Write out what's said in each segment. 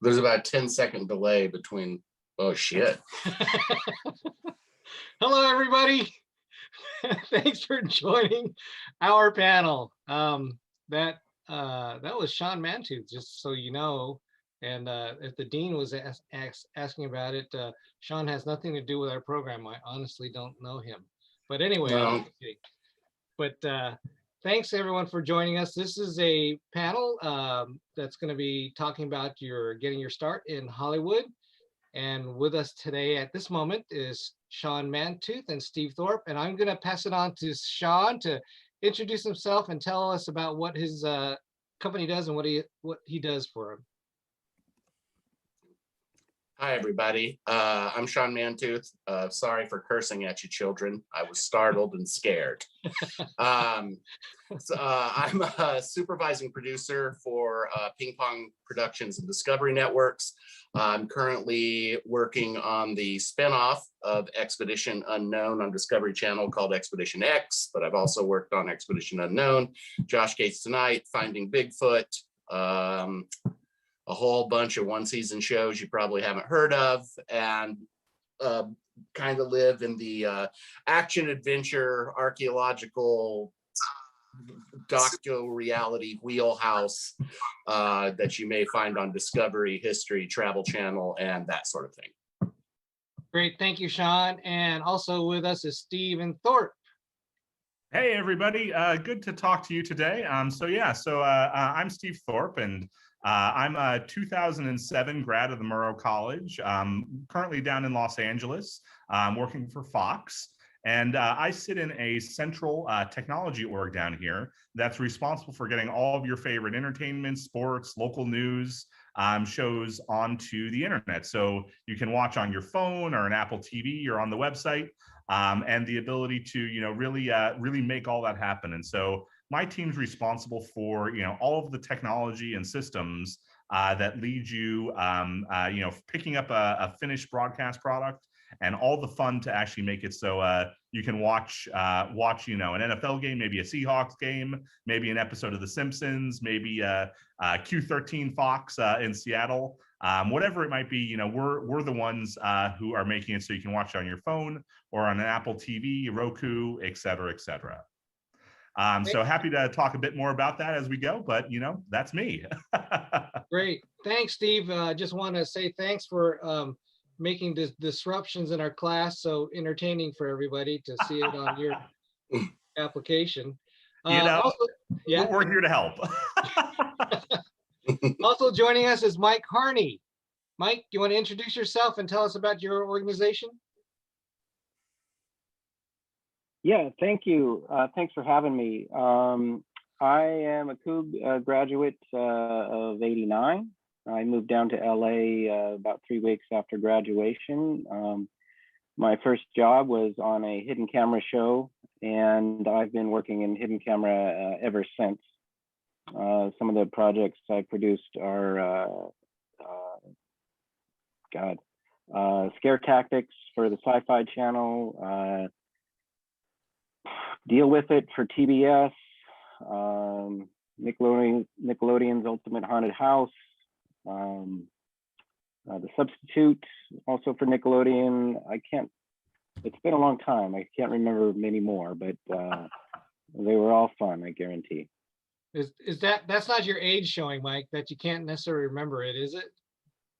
There's about a 10-second delay between, oh shit. Hello, everybody. Thanks for joining our panel. That was Sean Mantooth, just so you know. And if the dean was asking about it, Sean has nothing to do with our program. I honestly don't know him. But anyway, No. Thanks everyone for joining us. This is a panel that's going to be talking about getting your start in Hollywood. And with us today at this moment is Sean Mantooth and Steve Thorpe. And I'm going to pass it on to Sean to introduce himself and tell us about what his company does and what he does for him. Hi, everybody. I'm Sean Mantooth. Sorry for cursing at you, children. I was startled and scared. I'm a supervising producer for Ping Pong Productions and Discovery Networks. I'm currently working on the spinoff of Expedition Unknown on Discovery Channel called Expedition X, but I've also worked on Expedition Unknown, Josh Gates Tonight, Finding Bigfoot, a whole bunch of one-season shows you probably haven't heard of, and kind of live in the action-adventure, archaeological, docu-reality wheelhouse that you may find on Discovery, History, Travel Channel, and that sort of thing. Great, thank you, Sean. And also with us is Stephen Thorpe. Hey, everybody. Good to talk to you today. I'm Steve Thorpe, and I'm a 2007 grad of the Murrow College, currently down in Los Angeles, working for Fox. And I sit in a central technology org down here that's responsible for getting all of your favorite entertainment, sports, local news shows onto the internet. So you can watch on your phone or an Apple TV or on the website, and the ability to, really make all that happen. And so my team's responsible for, all of the technology and systems that lead you, picking up a finished broadcast product and all the fun to actually make it so you can watch, an NFL game, maybe a Seahawks game, maybe an episode of The Simpsons, maybe Q13 Fox in Seattle, whatever it might be. We're the ones who are making it so you can watch it on your phone or on an Apple TV, Roku, et cetera, et cetera. So happy to talk a bit more about that as we go, but that's me. Great, thanks, Steve. Just want to say thanks for making the disruptions in our class so entertaining for everybody to see it on your application. We're here to help. Also joining us is Mike Harney. Mike, you want to introduce yourself and tell us about your organization? Yeah, thank you. Thanks for having me. I am a Coug graduate of '89. I moved down to LA about 3 weeks after graduation. My first job was on a hidden camera show, and I've been working in hidden camera ever since. Some of the projects I produced are, Scare Tactics for the Sci-Fi Channel, Deal With It for TBS, Nickelodeon's Ultimate Haunted House, The Substitute, also for Nickelodeon. It's been a long time. I can't remember many more, but they were all fun, I guarantee. That's not your age showing, Mike, that you can't necessarily remember it, is it?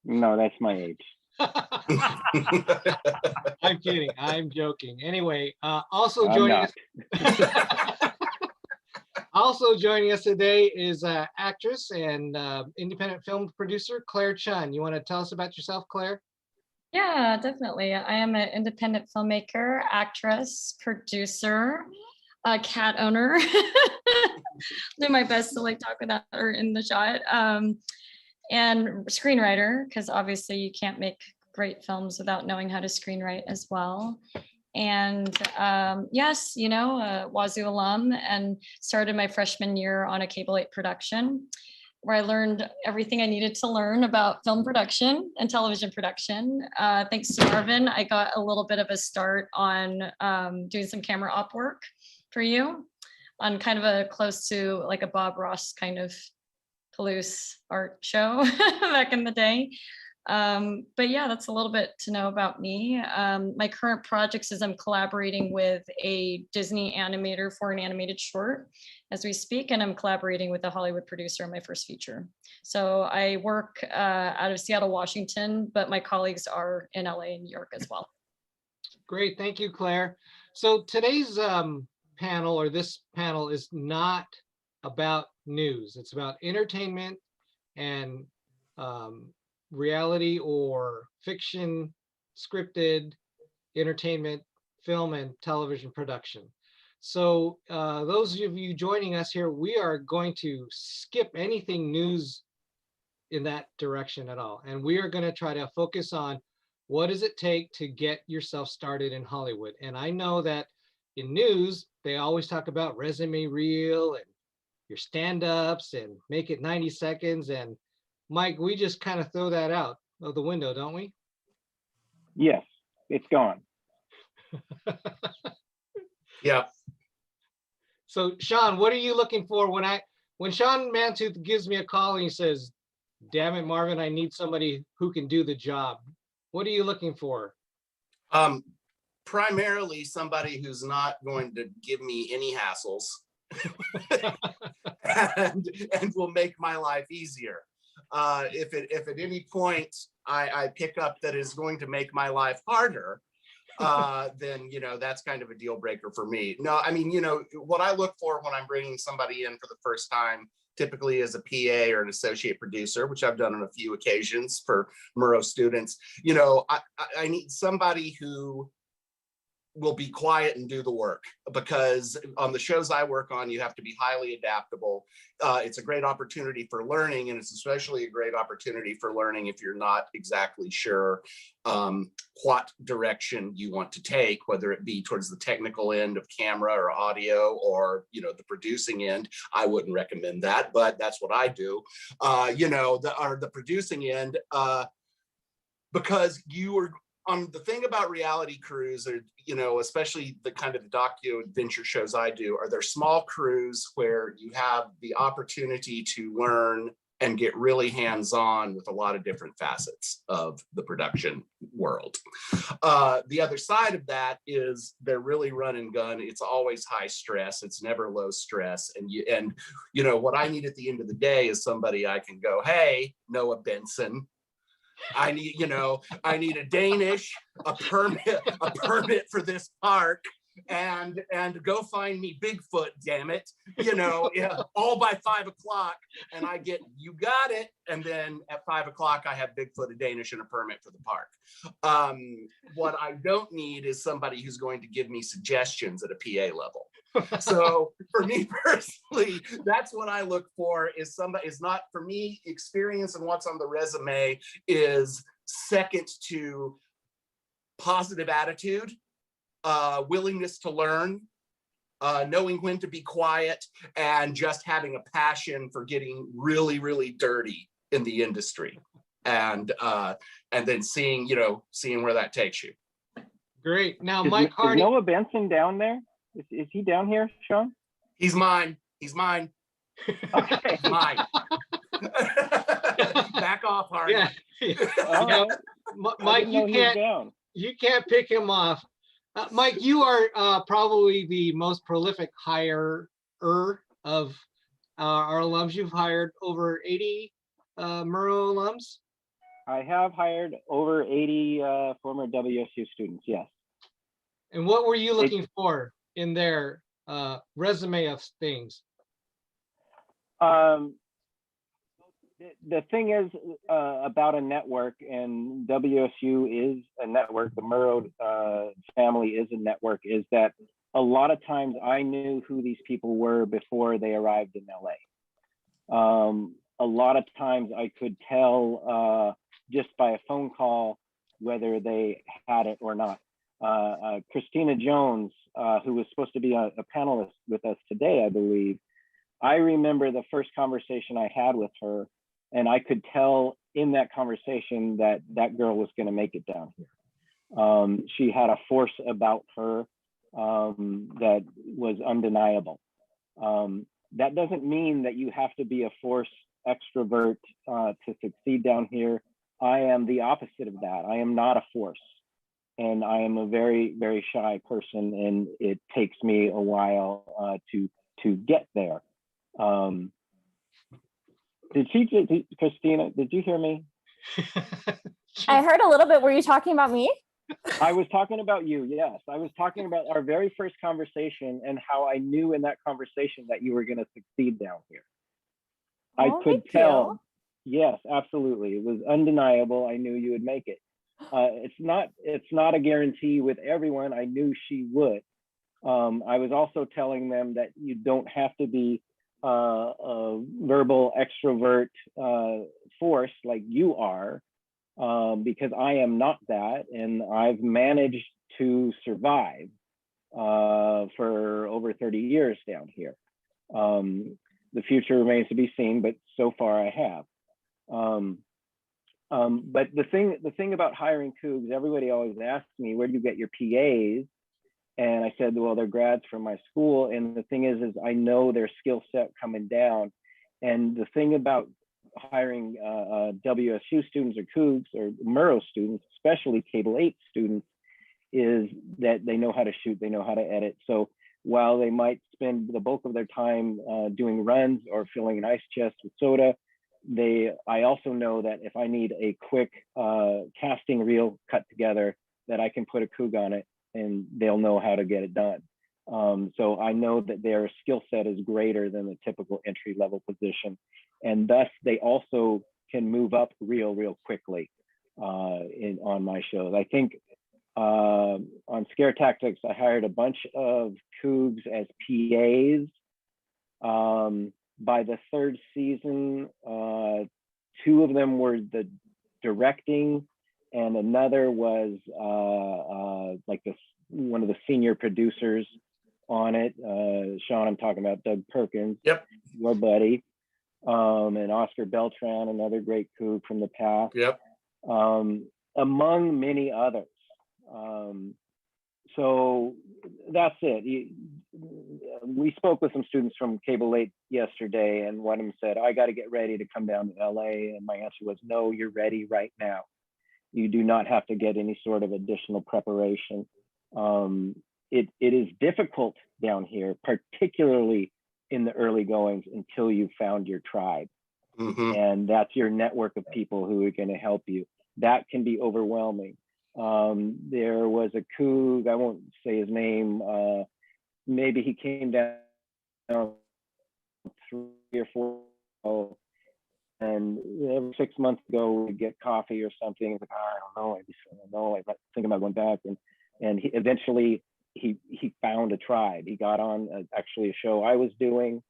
No, that's my age. I'm kidding. I'm joking. Anyway, also joining us today is actress and independent film producer Clare Chun. You want to tell us about yourself, Clare? Yeah, definitely. I am an independent filmmaker, actress, producer, a cat owner. Do my best to talk without her in the shot. And screenwriter, because obviously you can't make great films without knowing how to screenwrite as well. And yes, Wazoo alum, and started my freshman year on a Cable 8 production, where I learned everything I needed to learn about film production and television production. Thanks to Marvin, I got a little bit of a start on doing some camera op work for you on kind of a close to a Bob Ross kind of Palouse art show back in the day. But yeah, that's a little bit to know about me. My current projects is I'm collaborating with a Disney animator for an animated short as we speak, and I'm collaborating with a Hollywood producer on my first feature. So I work out of Seattle, Washington, but my colleagues are in LA and New York as well. Great, thank you, Claire. So today's panel, or this panel, is not about news. It's about entertainment and reality or fiction, scripted entertainment, film and television production. So those of you joining us here, we are going to skip anything news in that direction at all. And we are going to try to focus on what does it take to get yourself started in Hollywood. And I know that in news, they always talk about resume reel and your stand-ups and make it 90 seconds. And Mike, we just kind of throw that out of the window, don't we? Yes, it's gone. Yeah. So Sean, what are you looking for when Sean Mantooth gives me a call and he says, damn it, Marvin, I need somebody who can do the job. What are you looking for? Primarily somebody who's not going to give me any hassles and will make my life easier. If at any point I pick up that is going to make my life harder, then, that's kind of a deal breaker for me. No, I mean, what I look for when I'm bringing somebody in for the first time, typically as a PA or an associate producer, which I've done on a few occasions for Murrow students, I need somebody who will be quiet and do the work, because on the shows I work on, you have to be highly adaptable. It's a great opportunity for learning, and it's especially a great opportunity for learning if you're not exactly sure what direction you want to take, whether it be towards the technical end of camera or audio, or the producing end. I wouldn't recommend that, but that's what I do. The producing end, because you are the thing about reality crews, or especially the kind of docu adventure shows I do, are they're small crews where you have the opportunity to learn and get really hands-on with a lot of different facets of the production world. The other side of that is they're really run and gun. It's always high stress. It's never low stress. And what I need at the end of the day is somebody I can go, hey, Noah Benson, I need a Danish, a permit for this park, and go find me Bigfoot, damn it, all by 5 o'clock, and I get, you got it, and then at 5 o'clock I have Bigfoot, a Danish, and a permit for the park. What I don't need is somebody who's going to give me suggestions at a PA level. So for me personally, that's what I look for, is somebody is not, for me, experience and what's on the resume is second to positive attitude, willingness to learn, knowing when to be quiet, and just having a passion for getting really, really dirty in the industry, and then seeing where that takes you. Great. Now, Is Mike Hardy. Noah Benson down there? Is he down here, Sean? He's mine. Okay. He's mine. Back off, Hardy. Yeah. Mike, you can't pick him off. Mike, you are probably the most prolific hirer of our alums. You've hired over 80 Murrow alums. I have hired over 80 former WSU students, yes. And what were you looking for in their resume of things? The thing is about a network, and WSU is a network, the Murrow family is a network, is that a lot of times I knew who these people were before they arrived in LA. A lot of times I could tell just by a phone call whether they had it or not. Christina Jones, who was supposed to be a panelist with us today, I believe, I remember the first conversation I had with her, and I could tell in that conversation that that girl was going to make it down here. She had a force about her that was undeniable. That doesn't mean that you have to be a force extrovert to succeed down here. I am the opposite of that. I am not a force. And I am a very, very shy person, and it takes me a while to get there. Christina, did you hear me? I heard a little bit. Were you talking about me? I was talking about you, yes. I was talking about our very first conversation and how I knew in that conversation that you were going to succeed down here. I could tell. Yes, absolutely. It was undeniable. I knew you would make it. It's not a guarantee with everyone. I knew she would. I was also telling them that you don't have to be a verbal extrovert force like you are, because I am not that, and I've managed to survive for over 30 years down here. The future remains to be seen, but so far I have. But the thing about hiring Cougs, everybody always asks me, where do you get your PAs? And I said, well, they're grads from my school. And the thing is I know their skill set coming down. And the thing about hiring WSU students or Cougs or Murrow students, especially Cable 8 students, is that they know how to shoot, they know how to edit. So while they might spend the bulk of their time doing runs or filling an ice chest with soda, I also know that if I need a quick casting reel cut together, that I can put a Coug on it and they'll know how to get it done. So I know that their skill set is greater than the typical entry level position. And thus they also can move up real quickly on my shows. I think on Scare Tactics, I hired a bunch of Cougs as PAs. By the third season, 2 of them were the directing, and another was like one of the senior producers on it. Sean, I'm talking about Doug Perkins, Yep, your buddy, and Oscar Beltran, another great Coug from the past. yep. Among many others. So that's it. We spoke with some students from Cable 8 yesterday, and one of them said, I got to get ready to come down to LA. And my answer was, no, you're ready right now. You do not have to get any sort of additional preparation. It is difficult down here, particularly in the early goings, until you found your tribe. Mm-hmm. And that's your network of people who are going to help you. That can be overwhelming. There was a Coug, I won't say his name, maybe he came down 3 or 4, and every 6 months ago we'd get coffee or something. He's like, I don't know, I'm thinking about going back. And he eventually found a tribe. He got on actually a show I was doing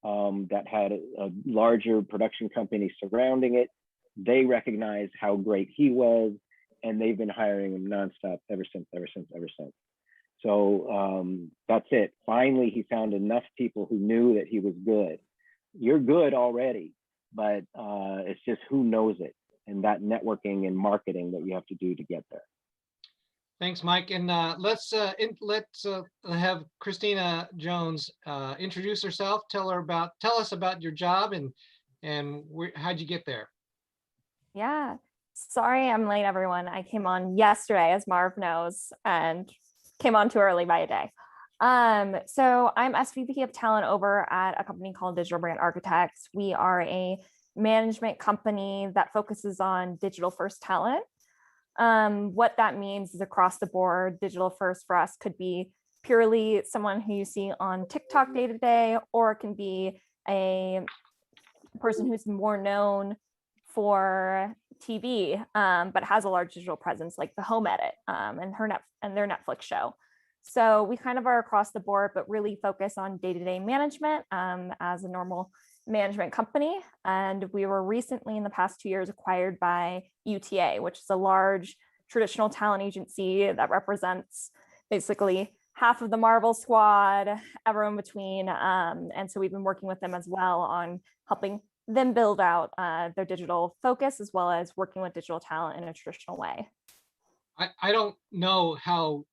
that had a larger production company surrounding it. They recognized how great he was, and they've been hiring him nonstop ever since. So that's it. Finally, he found enough people who knew that he was good. You're good already, but it's just who knows it, and that networking and marketing that you have to do to get there. Thanks, Mike. And let's have Christina Jones introduce herself. Tell us about your job and how'd you get there? Yeah. Sorry, I'm late, everyone. I came on yesterday, as Marv knows, and came on too early by a day. So I'm SVP of talent over at a company called Digital Brand Architects. We are a management company that focuses on digital first talent. What that means is across the board, digital first for us could be purely someone who you see on TikTok day to day, or it can be a person who's more known for TV, but has a large digital presence like the Home Edit and their Netflix show. So we kind of are across the board, but really focus on day-to-day management as a normal management company. And we were recently in the past 2 years acquired by UTA, which is a large traditional talent agency that represents basically half of the Marvel squad, everyone between. And so we've been working with them as well on helping them build out their digital focus, as well as working with digital talent in a traditional way. I don't know how,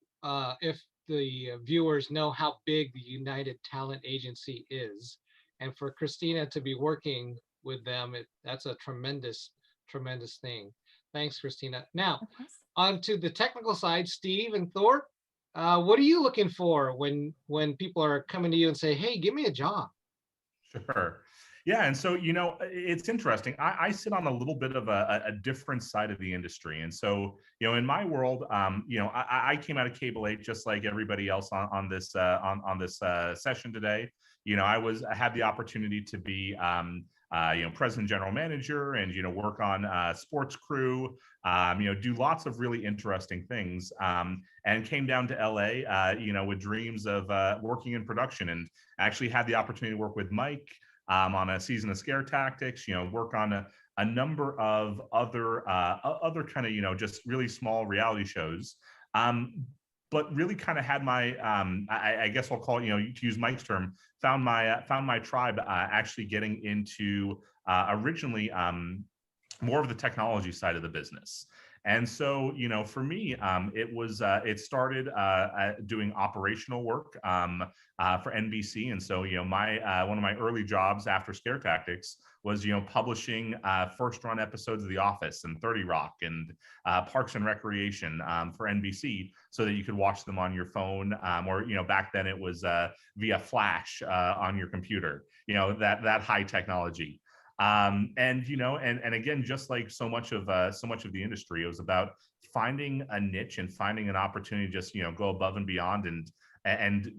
if the viewers know how big the United Talent Agency is. And for Christina to be working with them. That's a tremendous thing. Thanks, Christina. Now, Of course. on to the technical side, Steve and Thorpe. What are you looking for when people are coming to you and say, "Hey, give me a job"? Sure. Yeah, and so it's interesting. I sit on a little bit of a different side of the industry, and so in my world, I came out of Cable 8 just like everybody else on this session today. I had the opportunity to be president general manager and work on sports crew, do lots of really interesting things, and came down to LA, with dreams of working in production, and actually had the opportunity to work with Mike on a season of Scare Tactics, work on a number of other kind of, just really small reality shows. But really kind of had my, I guess I'll call it, to use Mike's term, found my tribe actually getting into originally more of the technology side of the business. And so, for me, it started doing operational work for NBC. And so, one of my early jobs after Scare Tactics was, publishing first run episodes of The Office and 30 Rock and Parks and Recreation for NBC, so that you could watch them on your phone, or, back then it was via Flash on your computer, that high technology. And again, just like so much of the industry, it was about finding a niche and finding an opportunity to just go above and beyond and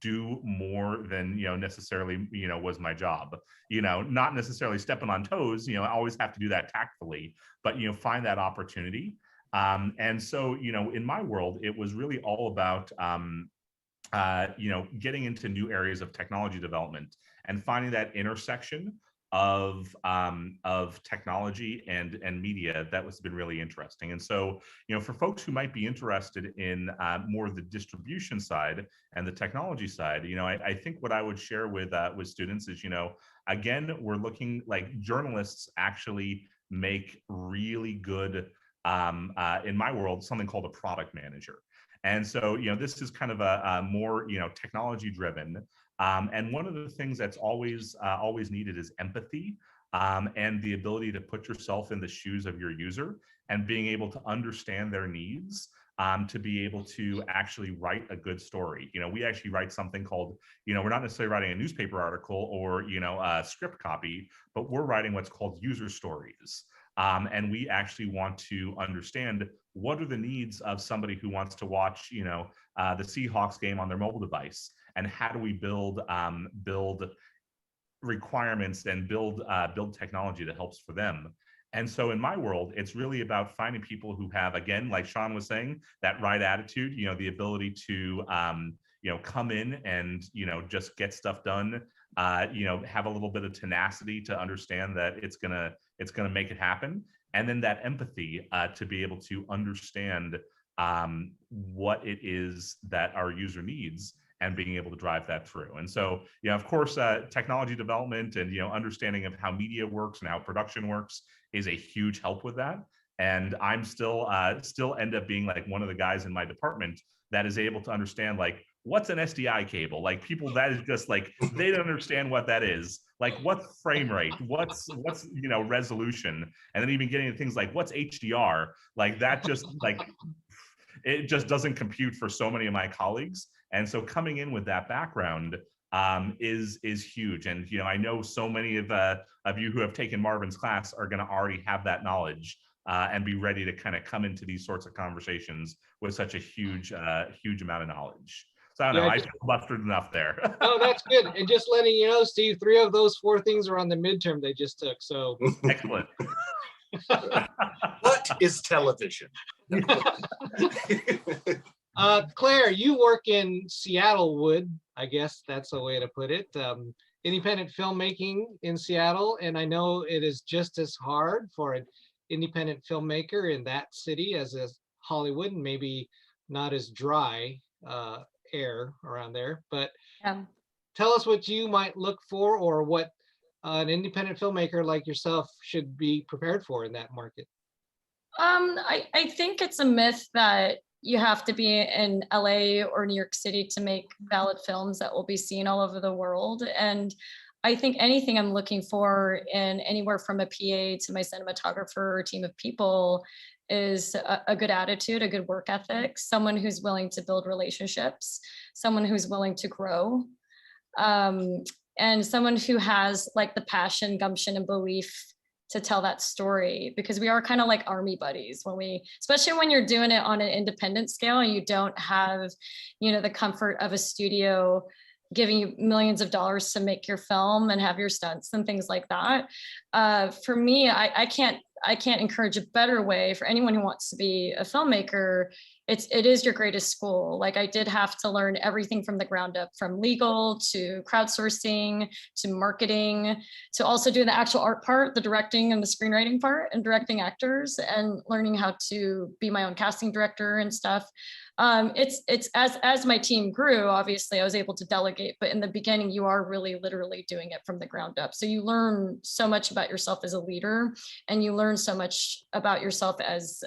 do more than necessarily was my job. Not necessarily stepping on toes. I always have to do that tactfully, but find that opportunity. And so in my world, it was really all about getting into new areas of technology development and finding that intersection of technology and media that has been really interesting. And so, for folks who might be interested in more of the distribution side and the technology side, I think what I would share with students is, again, we're looking like journalists actually make really good, in my world, something called a product manager. And so, this is kind of a more, technology driven. And one of the things that's always needed is empathy, and the ability to put yourself in the shoes of your user and being able to understand their needs, to be able to actually write a good story. We actually write something called, we're not necessarily writing a newspaper article or, a script copy, but we're writing what's called user stories. And we actually want to understand what are the needs of somebody who wants to watch, the Seahawks game on their mobile device, and how do we build requirements and build technology that helps for them. And so in my world, it's really about finding people who have, again, like Sean was saying, that right attitude, the ability to, come in and, just get stuff done, have a little bit of tenacity to understand that it's gonna make it happen. And then that empathy to be able to understand what it is that our user needs and being able to drive that through. And so, of course, technology development and, understanding of how media works and how production works is a huge help with that. And I'm still end up being like one of the guys in my department that is able to understand, like, what's an SDI cable? Like, people that is just like, they don't understand what that is. Like, what's frame rate? What's resolution? And then even getting into things like, what's HDR? Like, that just like, it just doesn't compute for so many of my colleagues. And so coming in with that background is huge. And I know so many of you who have taken Marvin's class are going to already have that knowledge and be ready to kind of come into these sorts of conversations with such a huge amount of knowledge. So I don't know, I feel flustered enough there. Oh, that's good. And just letting you know, Steve, 3 of those 4 things are on the midterm they just took. So excellent. What is television? Claire, you work in Seattle Wood, I guess that's a way to put it. Independent filmmaking in Seattle, and I know it is just as hard for an independent filmmaker in that city as Hollywood, and maybe not as dry air around there. But tell us what you might look for, or what an independent filmmaker like yourself should be prepared for in that market. I think it's a myth that you have to be in LA or New York City to make valid films that will be seen all over the world. And I think anything I'm looking for in anywhere from a PA to my cinematographer or team of people is a good attitude, a good work ethic, someone who's willing to build relationships, someone who's willing to grow, and someone who has like the passion, gumption, and belief to tell that story, because we are kind of like army buddies when we, especially when you're doing it on an independent scale and you don't have, the comfort of a studio giving you millions of dollars to make your film and have your stunts and things like that. For me, I can't encourage a better way for anyone who wants to be a filmmaker. It is your greatest school. Like, I did have to learn everything from the ground up, from legal to crowdsourcing to marketing, to also doing the actual art part, the directing and the screenwriting part, and directing actors, and learning how to be my own casting director and stuff. It's as my team grew, obviously I was able to delegate, but in the beginning you are really literally doing it from the ground up. So you learn so much about yourself as a leader, and you learn so much about yourself as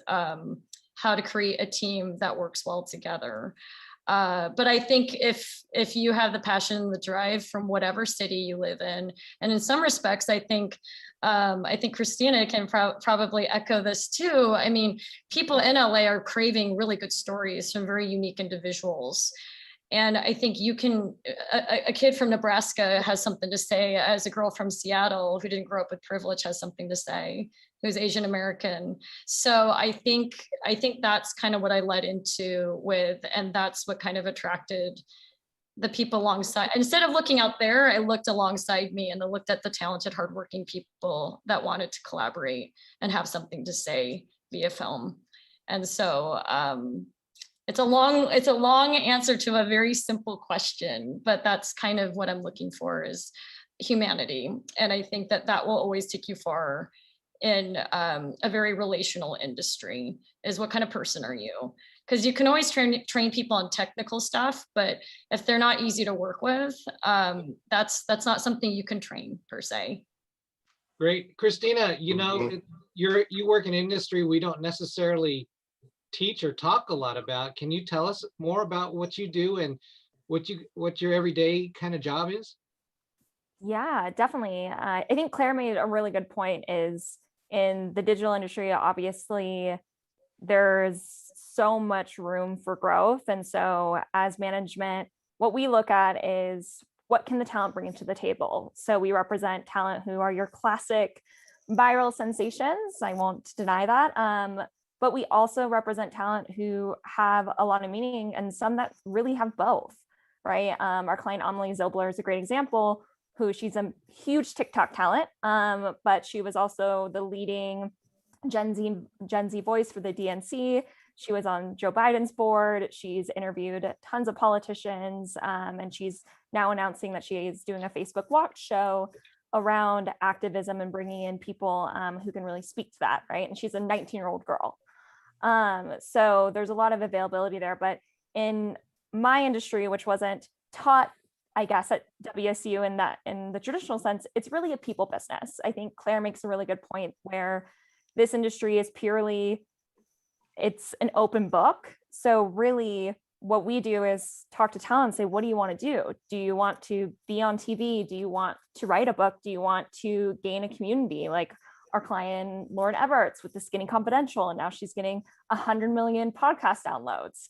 how to create a team that works well together. But I think if you have the passion and the drive from whatever city you live in, and in some respects, I think Christina can probably echo this too. I mean, people in LA are craving really good stories from very unique individuals. And I think you can, a kid from Nebraska has something to say, as a girl from Seattle who didn't grow up with privilege has something to say, who's Asian American. So I think that's kind of what I led into with, and that's what kind of attracted the people alongside. Instead of looking out there, I looked alongside me, and I looked at the talented, hardworking people that wanted to collaborate and have something to say via film. And so it's a long answer to a very simple question, but that's kind of what I'm looking for, is humanity. And I think that will always take you far in a very relational industry, is what kind of person are you? Because you can always train people on technical stuff, but if they're not easy to work with, that's not something you can train per se. Great. Christina, you work in industry we don't necessarily teach or talk a lot about. Can you tell us more about what you do and what your everyday kind of job is? Yeah, definitely. I think Claire made a really good point, is in the digital industry, obviously there's so much room for growth. And so as management, what we look at is, what can the talent bring to the table? So we represent talent who are your classic viral sensations. I won't deny that. But we also represent talent who have a lot of meaning, and some that really have both, right? Our client Amelie Zobler is a great example, who she's a huge TikTok talent, but she was also the leading Gen Z voice for the DNC. She was on Joe Biden's board. She's interviewed tons of politicians, and she's now announcing that she is doing a Facebook Watch show around activism and bringing in people who can really speak to that, right? And she's a 19-year-old girl. So there's a lot of availability there. But in my industry, which wasn't taught, I guess, at WSU in the traditional sense, it's really a people business. I think Claire makes a really good point, where this industry is it's an open book. So really what we do is talk to talent and say, what do you want to do? Do you want to be on TV? Do you want to write a book? Do you want to gain a community? Like our client, Lauren Everts, with the Skinny Confidential, and now she's getting 100 million podcast downloads.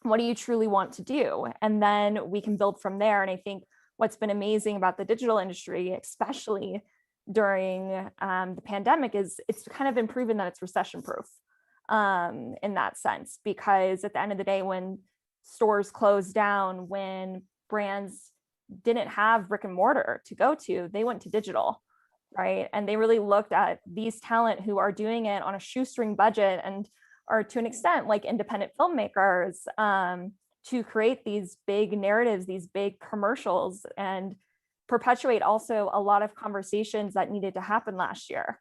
What do you truly want to do? And then we can build from there. And I think what's been amazing about the digital industry, especially during the pandemic, is it's kind of been proven that it's recession proof in that sense, because at the end of the day, when stores closed down, when brands didn't have brick and mortar to go to, they went to digital, right? And they really looked at these talent who are doing it on a shoestring budget and are to an extent like independent filmmakers, to create these big narratives, these big commercials, and perpetuate also a lot of conversations that needed to happen last year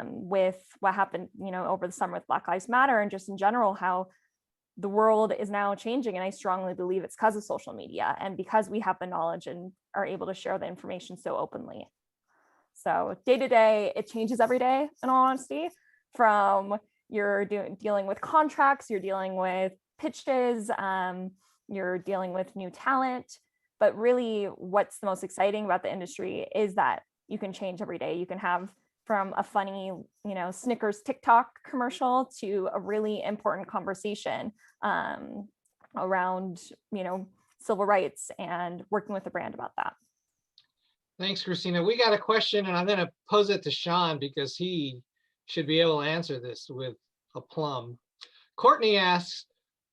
with what happened, over the summer with Black Lives Matter, and just in general, how the world is now changing. And I strongly believe it's because of social media and because we have the knowledge and are able to share the information so openly. So day to day, it changes every day, in all honesty, from you're dealing with contracts, you're dealing with pitches, you're dealing with new talent, But really what's the most exciting about the industry is that you can change every day. You can have from a funny, Snickers TikTok commercial to a really important conversation around, civil rights and working with the brand about that. Thanks, Christina. We got a question, and I'm going to pose it to Sean because he should be able to answer this with aplomb. Courtney asks,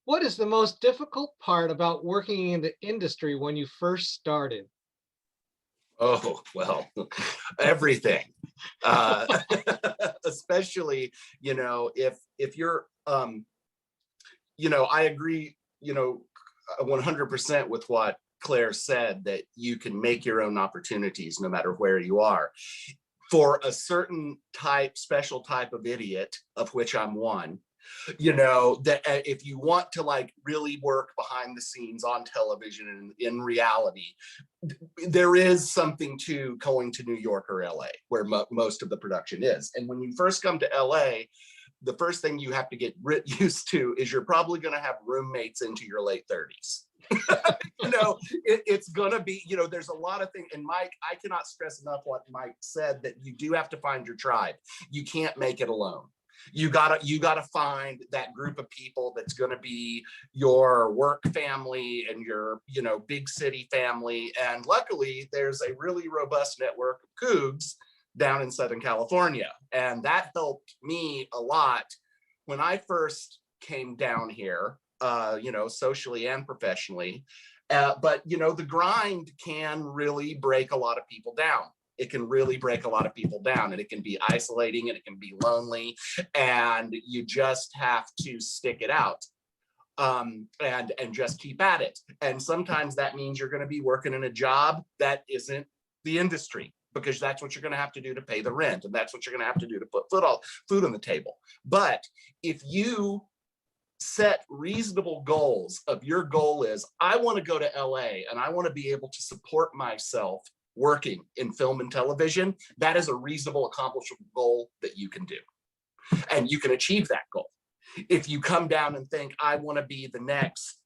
what is the most difficult part about working in the industry when you first started? Oh, well, everything. Especially, if you're, I agree, 100% with what Claire said, that you can make your own opportunities no matter where you are. For a certain special type of idiot, of which I'm one, that if you want to really work behind the scenes on television and in reality, there is something to going to New York or LA, where most of the production is. And when you first come to LA, the first thing you have to get used to is you're probably going to have roommates into your late 30s. It's gonna be, there's a lot of things. And Mike, I cannot stress enough what Mike said, that you do have to find your tribe. You can't make it alone. You gotta find that group of people that's gonna be your work family and your, big city family. And luckily, there's a really robust network of Cougs down in Southern California. And that helped me a lot when I first came down here, socially and professionally. But, the grind can really break a lot of people down. It can really break a lot of people down, and it can be isolating, and it can be lonely, and you just have to stick it out and just keep at it. And sometimes that means you're going to be working in a job that isn't the industry, because that's what you're going to have to do to pay the rent, and that's what you're going to have to do to put food on the table. But if you set reasonable goals, of your goal is, I want to go to LA and I want to be able to support myself working in film and television, that is a reasonable, accomplishable goal that you can do. And you can achieve that goal. If you come down and think, I want to be the next,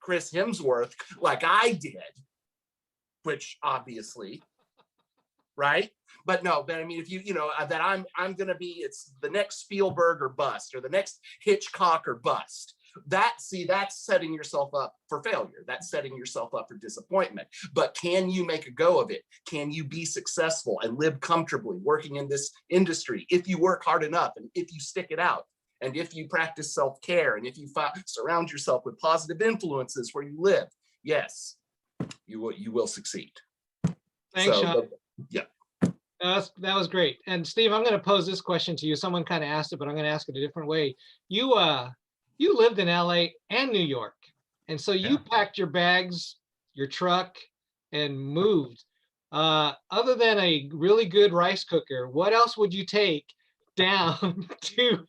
Chris Hemsworth, like I did, which obviously, right? But I mean, if that I'm going to be, it's the next Spielberg or bust, or the next Hitchcock or bust. That's setting yourself up for failure. That's setting yourself up for disappointment. But can you make a go of it? Can you be successful and live comfortably working in this industry if you work hard enough, and if you stick it out, and if you practice self-care, and if you surround yourself with positive influences where you live? Yes, you will succeed. Thanks, Sean. Yeah. That was great. And Steve, I'm going to pose this question to you. Someone kind of asked it, but I'm going to ask it a different way. You lived in LA and New York, and so you packed your bags, your truck, and moved. Other than a really good rice cooker, what else would you take down to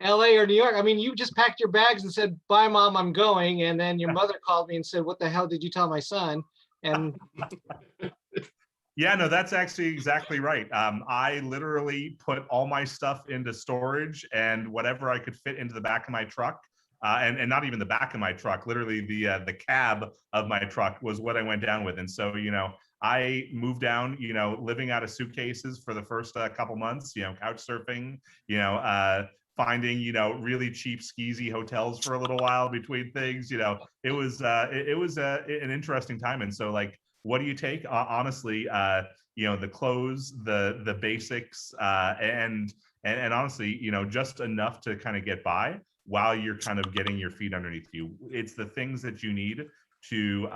LA or New York? I mean, you just packed your bags and said, "Bye, Mom, I'm going." And then your mother called me and said, "What the hell did you tell my son?" And yeah, no, that's actually exactly right. I literally put all my stuff into storage, and whatever I could fit into the back of my truck, and not even the back of my truck, literally the cab of my truck was what I went down with. And so, I moved down, living out of suitcases for the first couple months, couch surfing, finding, really cheap skeezy hotels for a little while between things. It was an interesting time. And so, what do you take? Honestly, the clothes, the basics, and honestly, just enough to kind of get by while you're kind of getting your feet underneath you. It's the things that you need to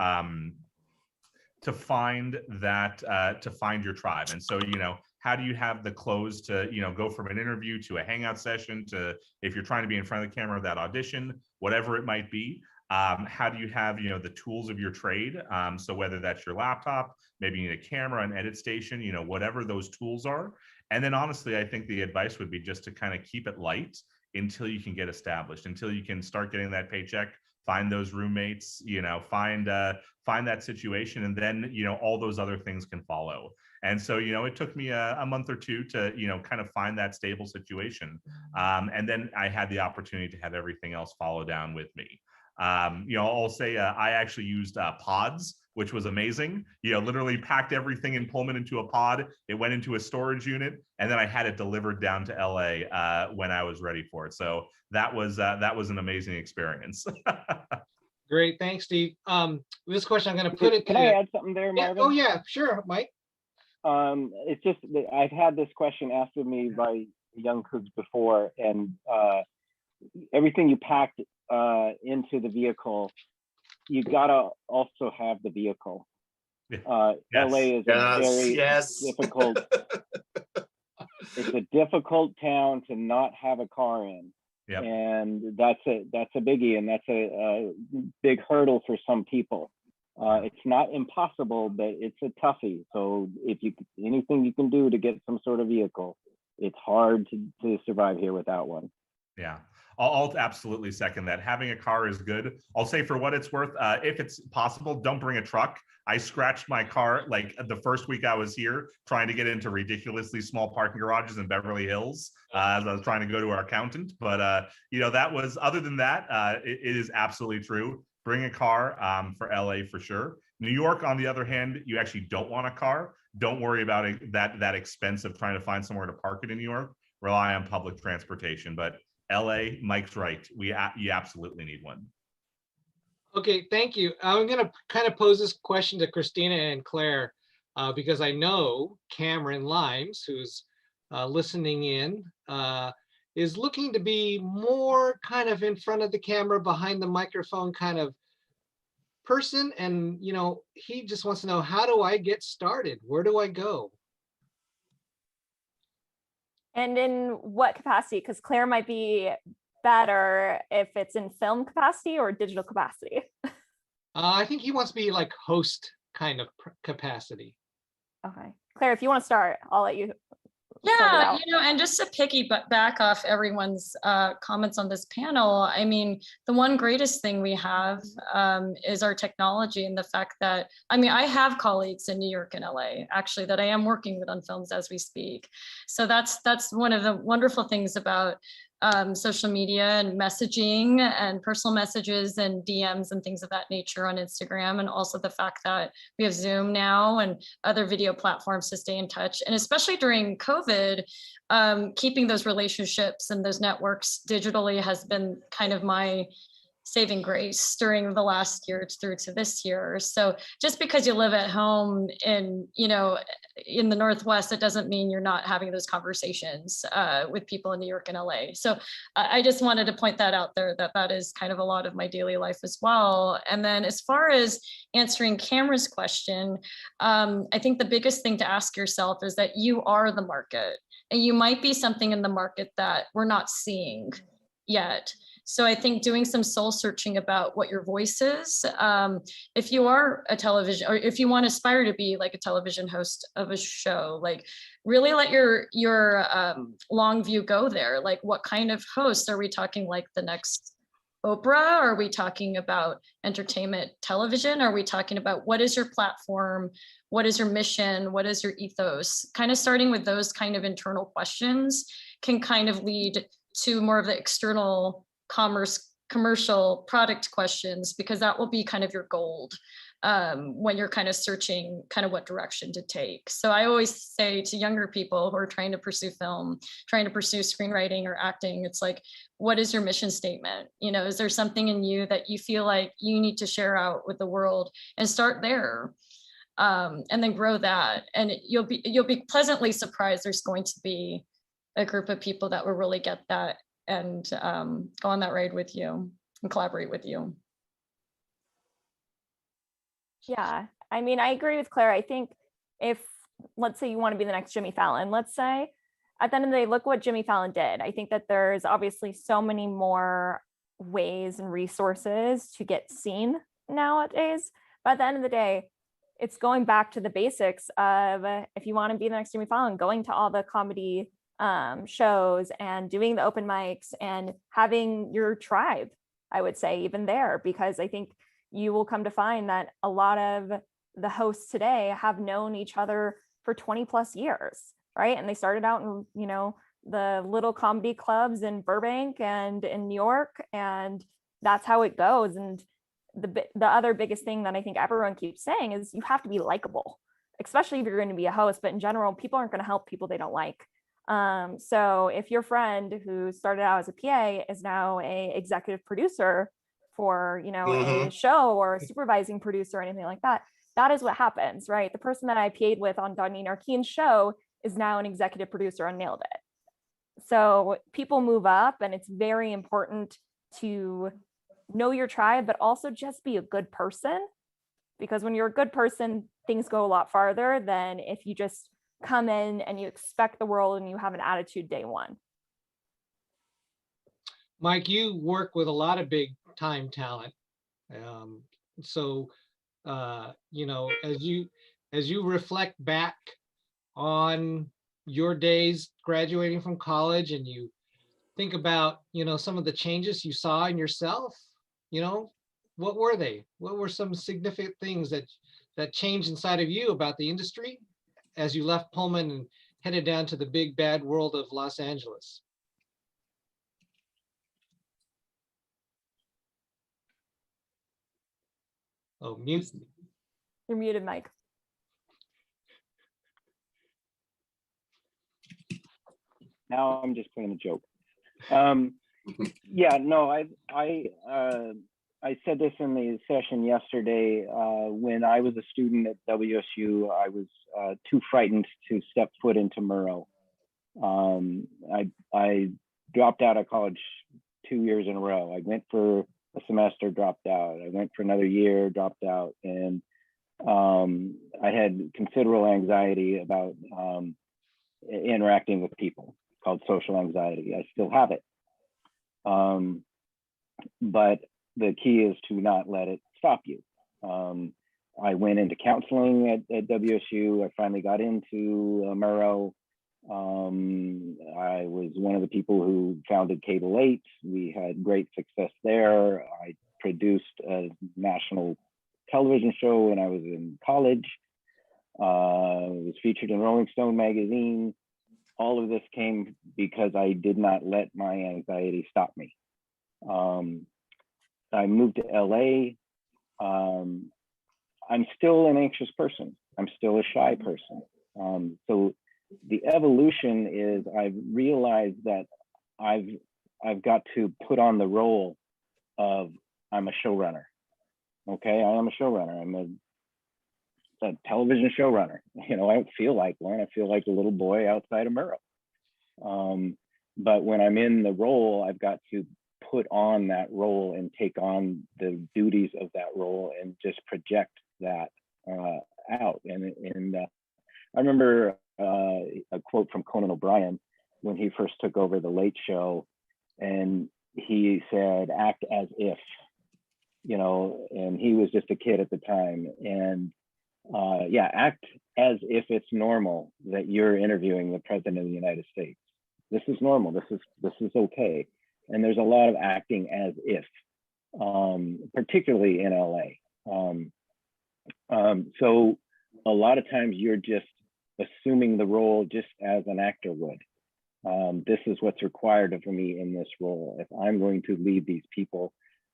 find your tribe. And so, how do you have the clothes to, go from an interview to a hangout session to, if you're trying to be in front of the camera, that audition, whatever it might be. How do you have, the tools of your trade? So whether that's your laptop, maybe you need a camera, an edit station, whatever those tools are. And then honestly, I think the advice would be just to kind of keep it light until you can get established, until you can start getting that paycheck, find those roommates, find that situation, and then, all those other things can follow. And so, it took me a month or two to, kind of find that stable situation. And then I had the opportunity to have everything else follow down with me. I'll say I actually used pods, which was amazing. Literally packed everything in Pullman into a pod. It went into a storage unit, and then I had it delivered down to LA when I was ready for it. So that was an amazing experience. Great, thanks, Steve. This question I'm going to put it. Can I add something there, Yeah. Marvin? Oh yeah, sure, Mike. It's just that I've had this question asked of me by young kids before, and everything you packed into the vehicle, you gotta also have the vehicle. Yes. LA is a very Yes. difficult. It's a difficult town to not have a car in. Yep. And that's a biggie, and that's a big hurdle for some people. It's not impossible, but it's a toughie. So if anything you can do to get some sort of vehicle, it's hard to survive here without one. Yeah, I'll absolutely second that. Having a car is good. I'll say, for what it's worth, if it's possible, don't bring a truck. I scratched my car like the first week I was here trying to get into ridiculously small parking garages in Beverly Hills as I was trying to go to our accountant. But that was, other than that, it is absolutely true. Bring a car for LA for sure. New York, on the other hand, you actually don't want a car. Don't worry about it, that expense of trying to find somewhere to park it in New York. Rely on public transportation. But LA, Mike's right. You absolutely need one. Okay, thank you. I'm going to kind of pose this question to Christina and Claire because I know Cameron Limes, who's listening in, is looking to be more kind of in front of the camera, behind the microphone kind of person. And, he just wants to know, how do I get started? Where do I go? And in what capacity? Because Claire might be better if it's in film capacity or digital capacity. I think he wants to be like host kind of capacity. Okay. Claire, if you want to start, I'll let you. Yeah, and just to piggyback off everyone's comments on this panel, I mean, the one greatest thing we have is our technology, and the fact that, I have colleagues in New York and LA, actually, that I am working with on films as we speak. So that's one of the wonderful things about social media and messaging and personal messages and DMs and things of that nature on Instagram. And also the fact that we have Zoom now and other video platforms to stay in touch. And especially during COVID, keeping those relationships and those networks digitally has been kind of my saving grace during the last year through to this year. So just because you live at home in the Northwest, it doesn't mean you're not having those conversations with people in New York and LA. So I just wanted to point that out there, that is kind of a lot of my daily life as well. And then as far as answering Cameron's question, I think the biggest thing to ask yourself is that you are the market, and you might be something in the market that we're not seeing yet. So I think doing some soul searching about what your voice is, if you are a television, or if you want to aspire to be like a television host of a show, like really let your long view go there. Like, what kind of host are we talking? Like the next Oprah? Are we talking about entertainment television? Are we talking about what is your platform? What is your mission? What is your ethos? Kind of starting with those kind of internal questions can kind of lead to more of the external commercial product questions, because that will be kind of your gold when you're kind of searching kind of what direction to take. So I always say to younger people who are trying to pursue film, trying to pursue screenwriting or acting, it's like, what is your mission statement? Is there something in you that you feel like you need to share out with the world, and start there, and then grow that. And you'll be pleasantly surprised. There's going to be a group of people that will really get that and go on that ride with you and collaborate with you. Yeah, I agree with Claire. I think if, let's say you want to be the next Jimmy Fallon, let's say, at the end of the day, look what Jimmy Fallon did. I think that there's obviously so many more ways and resources to get seen nowadays. But at the end of the day, it's going back to the basics of, if you want to be the next Jimmy Fallon, going to all the comedy shows and doing the open mics and having your tribe, I would say, even there, because I think you will come to find that a lot of the hosts today have known each other for 20 plus years, right? And they started out in, the little comedy clubs in Burbank and in New York, and that's how it goes. And the other biggest thing that I think everyone keeps saying is you have to be likable, especially if you're going to be a host. But in general, people aren't going to help people they don't like. So if your friend who started out as a PA is now a executive producer for, you know, a show, or a supervising producer or anything like that, that is what happens, right? The person that I PA'd with on Donnie Narkeen's show is now an executive producer on Nailed It. So people move up, and it's very important to know your tribe, but also just be a good person, because when you're a good person, things go a lot farther than if you just come in and you expect the world and you have an attitude day one. Mike, you work with a lot of big time talent. So, you know, as you reflect back on your days graduating from college, and you think about, you know, some of the changes you saw in yourself, you know, what were they? What were some significant things that changed inside of you about the industry as you left Pullman and headed down to the big bad world of Los Angeles? Oh, mute. You're muted, Mike. Now I'm just playing a joke. Yeah, no, I said this in the session yesterday. When I was a student at WSU, I was too frightened to step foot into Murrow. I dropped out of college 2 years in a row. I went for a semester, dropped out. I went for another year, dropped out. And I had considerable anxiety about interacting with people, called social anxiety. I still have it. But the key is to not let it stop you. I went into counseling at WSU. I finally got into Murrow. I was one of the people who founded Cable 8. We had great success there. I produced a national television show when I was in college. It was featured in Rolling Stone magazine. All of this came because I did not let my anxiety stop me. I moved to LA. I'm still an anxious person. I'm still a shy person. So the evolution is I've realized that I've got to put on the role of I'm a showrunner. Okay, I am a showrunner. I'm a television showrunner. You know, I don't feel like one. I feel like a little boy outside of Murrow. But when I'm in the role, I've got to put on that role and take on the duties of that role and just project that out. And I remember a quote from Conan O'Brien when he first took over the Late Show, and he said, "Act as if," you know, and he was just a kid at the time. And yeah, act as if it's normal that you're interviewing the president of the United States. This is normal. This is okay. And there's a lot of acting as if, particularly in LA. So a lot of times you're just assuming the role just as an actor would. This is what's required of me in this role. If I'm going to lead these people,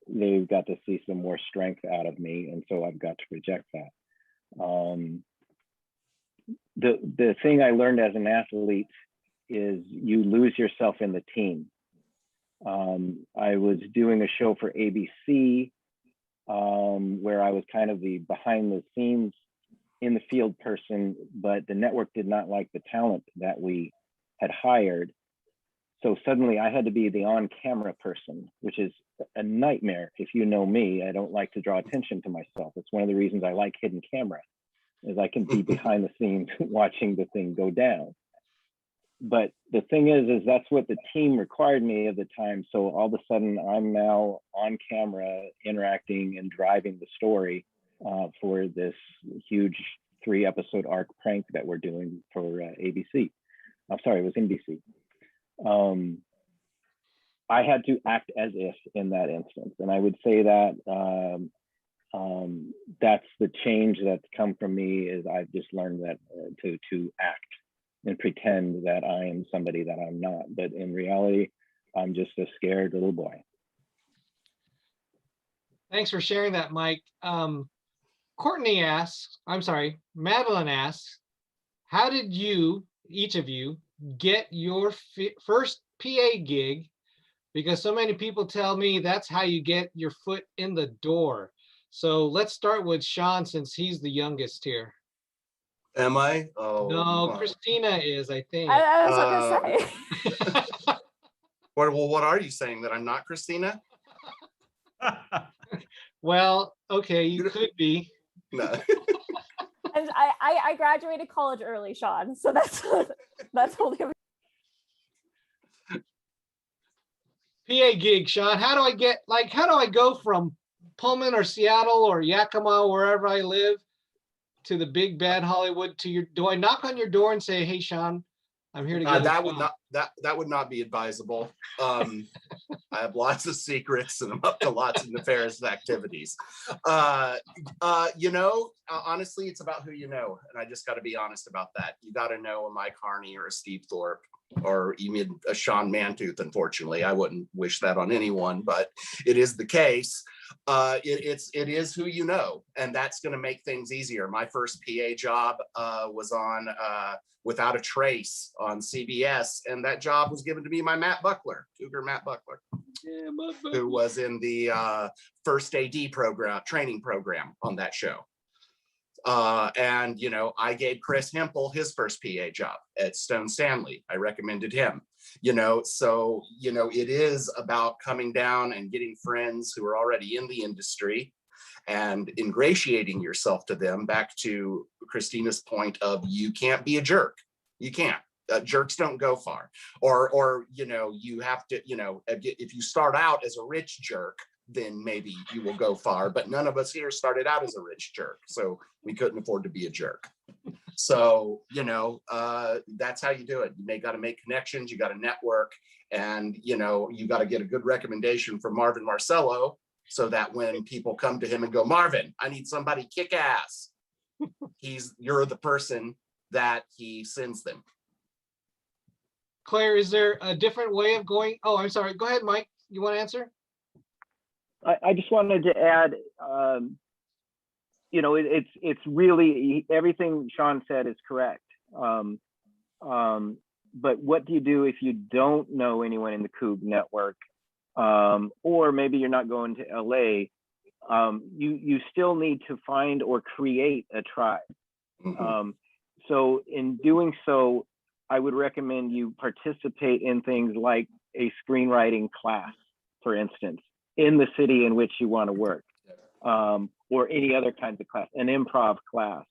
they've got to see some more strength out of me, and so I've got to project that. The thing I learned as an athlete is you lose yourself in the team. I was doing a show for ABC where I was kind of the behind the scenes in the field person, but the network did not like the talent that we had hired. So suddenly I had to be the on-camera person, which is a nightmare. If you know me, I don't like to draw attention to myself. It's one of the reasons I like hidden camera, is I can be behind the scenes watching the thing go down. But the thing is that's what the team required me at the time. So all of a sudden I'm now on camera interacting and driving the story for this huge 3-episode arc prank that we're doing for ABC. I'm sorry, it was NBC. I had to act as if in that instance. And I would say that that's the change that's come from me, is I've just learned that to act and pretend that I am somebody that I'm not. But in reality, I'm just a scared little boy. Thanks for sharing that, Mike. Courtney asks, I'm sorry, Madeline asks, how did you, each of you, get your first PA gig? Because so many people tell me that's how you get your foot in the door. So let's start with Sean, since he's the youngest here. Am I? Oh, No, my. Christina is, I think. I was gonna say. Well, what are you saying, that I'm not Christina? Well, okay, you could be. No. And I graduated college early, Sean. So that's only. PA gig, Sean. How do I go from Pullman or Seattle or Yakima, wherever I live, to the big bad Hollywood? Do I knock on your door and say, "Hey, Sean, I'm here to get That would not be advisable. I have lots of secrets and I'm up to lots of nefarious activities. Honestly, it's about who you know, and I just got to be honest about that. You got to know a Mike Harney or a Steve Thorpe, or even a Sean Mantooth. Unfortunately, I wouldn't wish that on anyone, but it is the case. It is who you know, and that's going to make things easier. My first PA job was on Without a Trace on CBS, and that job was given to me by Matt Buckler, Cougar Matt Buckler, who was in the first AD training program on that show. And I gave Chris Hempel his first PA job at Stone Stanley. I recommended him. So it is about coming down and getting friends who are already in the industry and ingratiating yourself to them. Back to Christina's point of, you can't be a jerk. You can't. Jerks don't go far. Or you have to, if you start out as a rich jerk, then maybe you will go far. But none of us here started out as a rich jerk, so we couldn't afford to be a jerk. So, that's how you do it. You got to make connections, you got to network, and, you got to get a good recommendation from Marvin Marcello, so that when people come to him and go, Marvin, I need somebody kick ass, you're the person that he sends them. Claire, is there a different way of going? Oh, I'm sorry. Go ahead, Mike. You want to answer? I just wanted to add, it's really, everything Sean said is correct. But what do you do if you don't know anyone in the Coug network? Or maybe you're not going to LA? You still need to find or create a tribe. Mm-hmm. So in doing so, I would recommend you participate in things like a screenwriting class, for instance, in the city in which you want to work, or any other kinds of class, an improv class,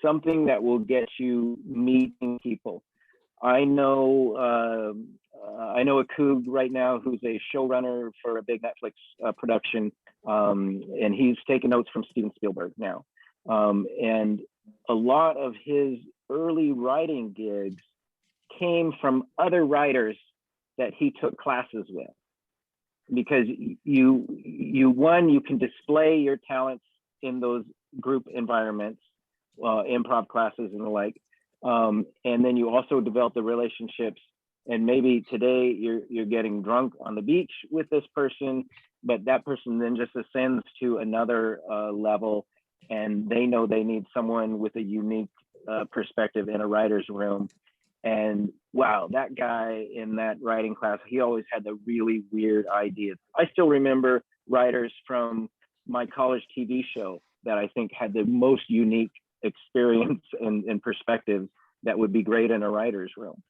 something that will get you meeting people. I know a Coug right now who's a showrunner for a big Netflix production, and he's taking notes from Steven Spielberg now. And a lot of his early writing gigs came from other writers that he took classes with, because you can display your talents in those group environments, improv classes and the like, and then you also develop the relationships. And maybe today you're getting drunk on the beach with this person, but that person then just ascends to another level, and they know they need someone with a unique perspective in a writer's room. And wow, that guy in that writing class, he always had the really weird ideas. I still remember writers from my college TV show that I think had the most unique experience and perspective that would be great in a writer's room.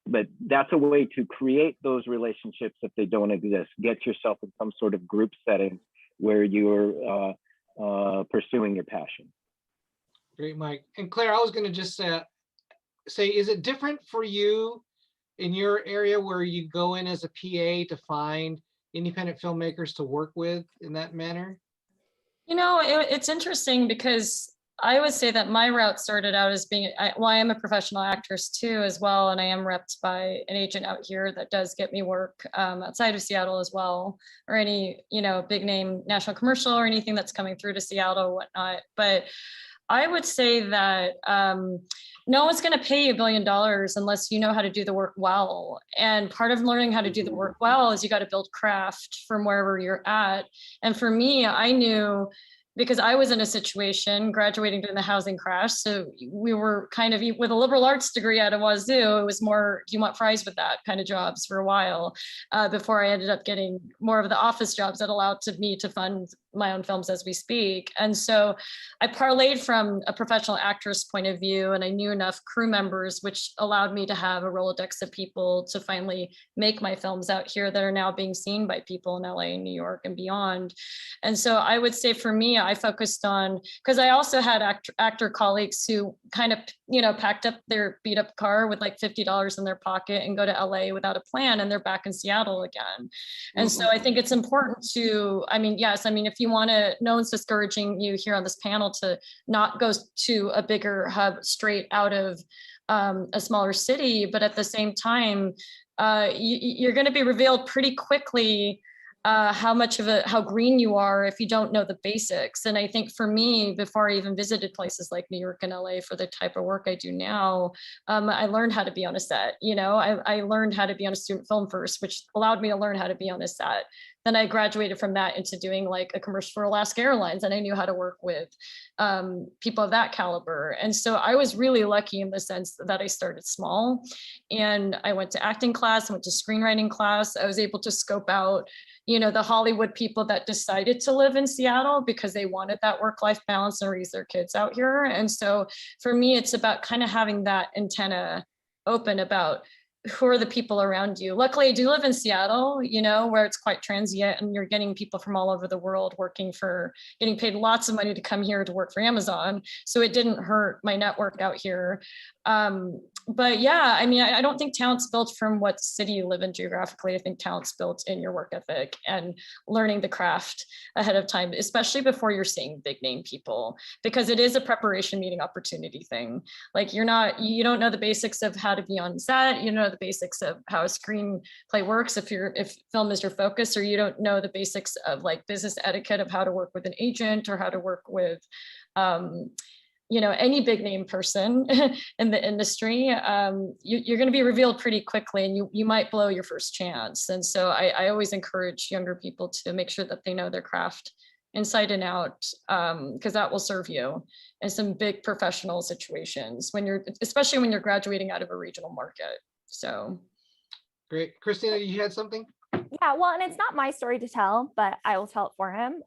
But that's a way to create those relationships if they don't exist. Get yourself in some sort of group setting where you're pursuing your passion. Great, Mike. And Claire, I was going to just say, is it different for you in your area where you go in as a PA to find independent filmmakers to work with in that manner? It's interesting because I would say that my route started out as being, I am a professional actress too as well, and I am repped by an agent out here that does get me work outside of Seattle as well, or any, big name national commercial or anything that's coming through to Seattle or whatnot. But I would say that no one's going to pay you $1 billion unless you know how to do the work well. And part of learning how to do the work well is you got to build craft from wherever you're at. And for me, I knew, because I was in a situation graduating during the housing crash. So we were kind of, with a liberal arts degree at Wazoo, it was more, do you want fries with that kind of jobs for a while, before I ended up getting more of the office jobs that allowed me to fund my own films as we speak. And so I parlayed from a professional actress point of view, and I knew enough crew members, which allowed me to have a Rolodex of people to finally make my films out here that are now being seen by people in LA, New York, and beyond. And so I would say for me, I focused on, because I also had actor colleagues who kind of, packed up their beat up car with like $50 in their pocket and go to LA without a plan, and they're back in Seattle again. And so I think it's important to, if you want to, no one's discouraging you here on this panel to not go to a bigger hub straight out of a smaller city, but at the same time, you're going to be revealed pretty quickly how green you are if you don't know the basics. And I think for me, before I even visited places like New York and LA for the type of work I do now, I learned how to be on a set. I learned how to be on a student film first, which allowed me to learn how to be on a set. Then I graduated from that into doing like a commercial for Alaska Airlines, and I knew how to work with people of that caliber. And so I was really lucky in the sense that I started small, and I went to acting class, I went to screenwriting class. I was able to scope out, the Hollywood people that decided to live in Seattle because they wanted that work-life balance and raise their kids out here. And so for me, it's about kind of having that antenna open about who are the people around you. Luckily, I do live in Seattle, where it's quite transient, and you're getting people from all over the world getting paid lots of money to come here to work for Amazon. So it didn't hurt my network out here. But yeah, I don't think talent's built from what city you live in geographically. I think talent's built in your work ethic and learning the craft ahead of time, especially before you're seeing big name people, because it is a preparation meeting opportunity thing. Like you don't know the basics of how to be on set, the basics of how a screenplay works if film is your focus, or you don't know the basics of like business etiquette of how to work with an agent or how to work with any big name person in the industry. You're going to be revealed pretty quickly, and you might blow your first chance. And so I always encourage younger people to make sure that they know their craft inside and out, because that will serve you in some big professional situations especially when you're graduating out of a regional market. So Great. Christina, you had something? Yeah, well, and it's not my story to tell, but I will tell it for him.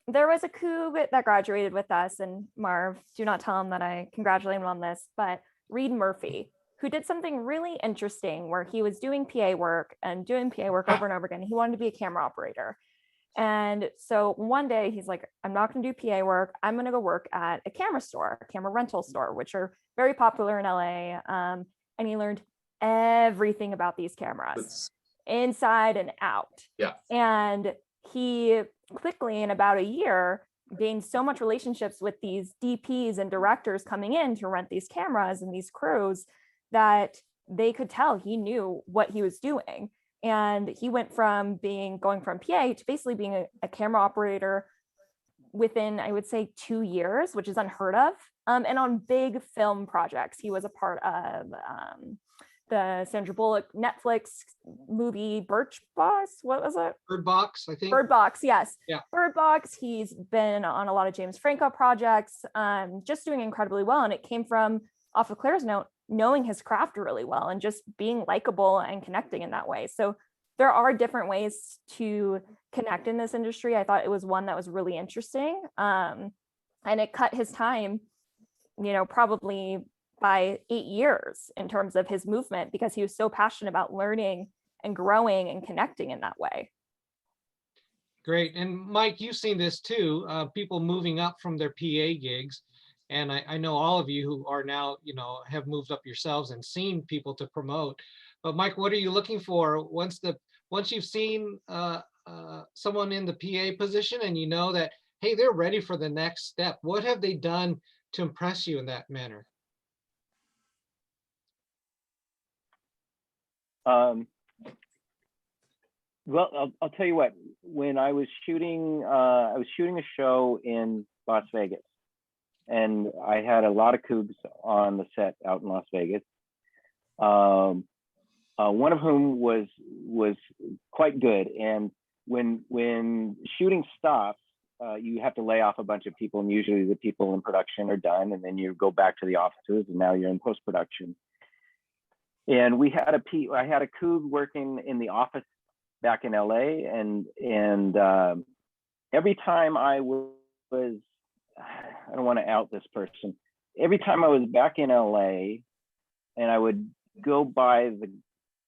There was a Coug that graduated with us, and Marv, do not tell him that I congratulate him on this, but Reed Murphy, who did something really interesting where he was doing PA work over and over again. He wanted to be a camera operator. And so one day he's like, I'm not going to do PA work. I'm going to go work at a camera rental store, which are very popular in LA. And he learned everything about these cameras inside and out. Yeah. And he quickly, in about a year, gained so much relationships with these DPs and directors coming in to rent these cameras and these crews that they could tell he knew what he was doing. And he went from going from PA to basically being a camera operator within, I would say, 2 years, which is unheard of. And on big film projects, he was a part of the Sandra Bullock Netflix movie Birch Box. What was it? Bird Box, I think. Bird Box, yes. Yeah. Bird Box. He's been on a lot of James Franco projects, just doing incredibly well. And it came from, off of Claire's note, knowing his craft really well and just being likable and connecting in that way. So there are different ways to connect in this industry. I thought it was one that was really interesting. And it cut his time, probably by 8 years in terms of his movement, because he was so passionate about learning and growing and connecting in that way. Great. And Mike, you've seen this too, people moving up from their PA gigs. And I know all of you who are now, have moved up yourselves and seen people to promote. But Mike, what are you looking for once you've seen someone in the PA position and you know that, hey, they're ready for the next step? What have they done to impress you in that manner? Well, I'll tell you what. When I was shooting a show in Las Vegas, and I had a lot of cougs on the set out in Las Vegas. One of whom was quite good, and when shooting stops, you have to lay off a bunch of people, and usually the people in production are done, and then you go back to the offices, and now you're in post-production. And I had a coug working in the office back in LA, and every time I don't want to out this person, every time I was back in LA and I would go by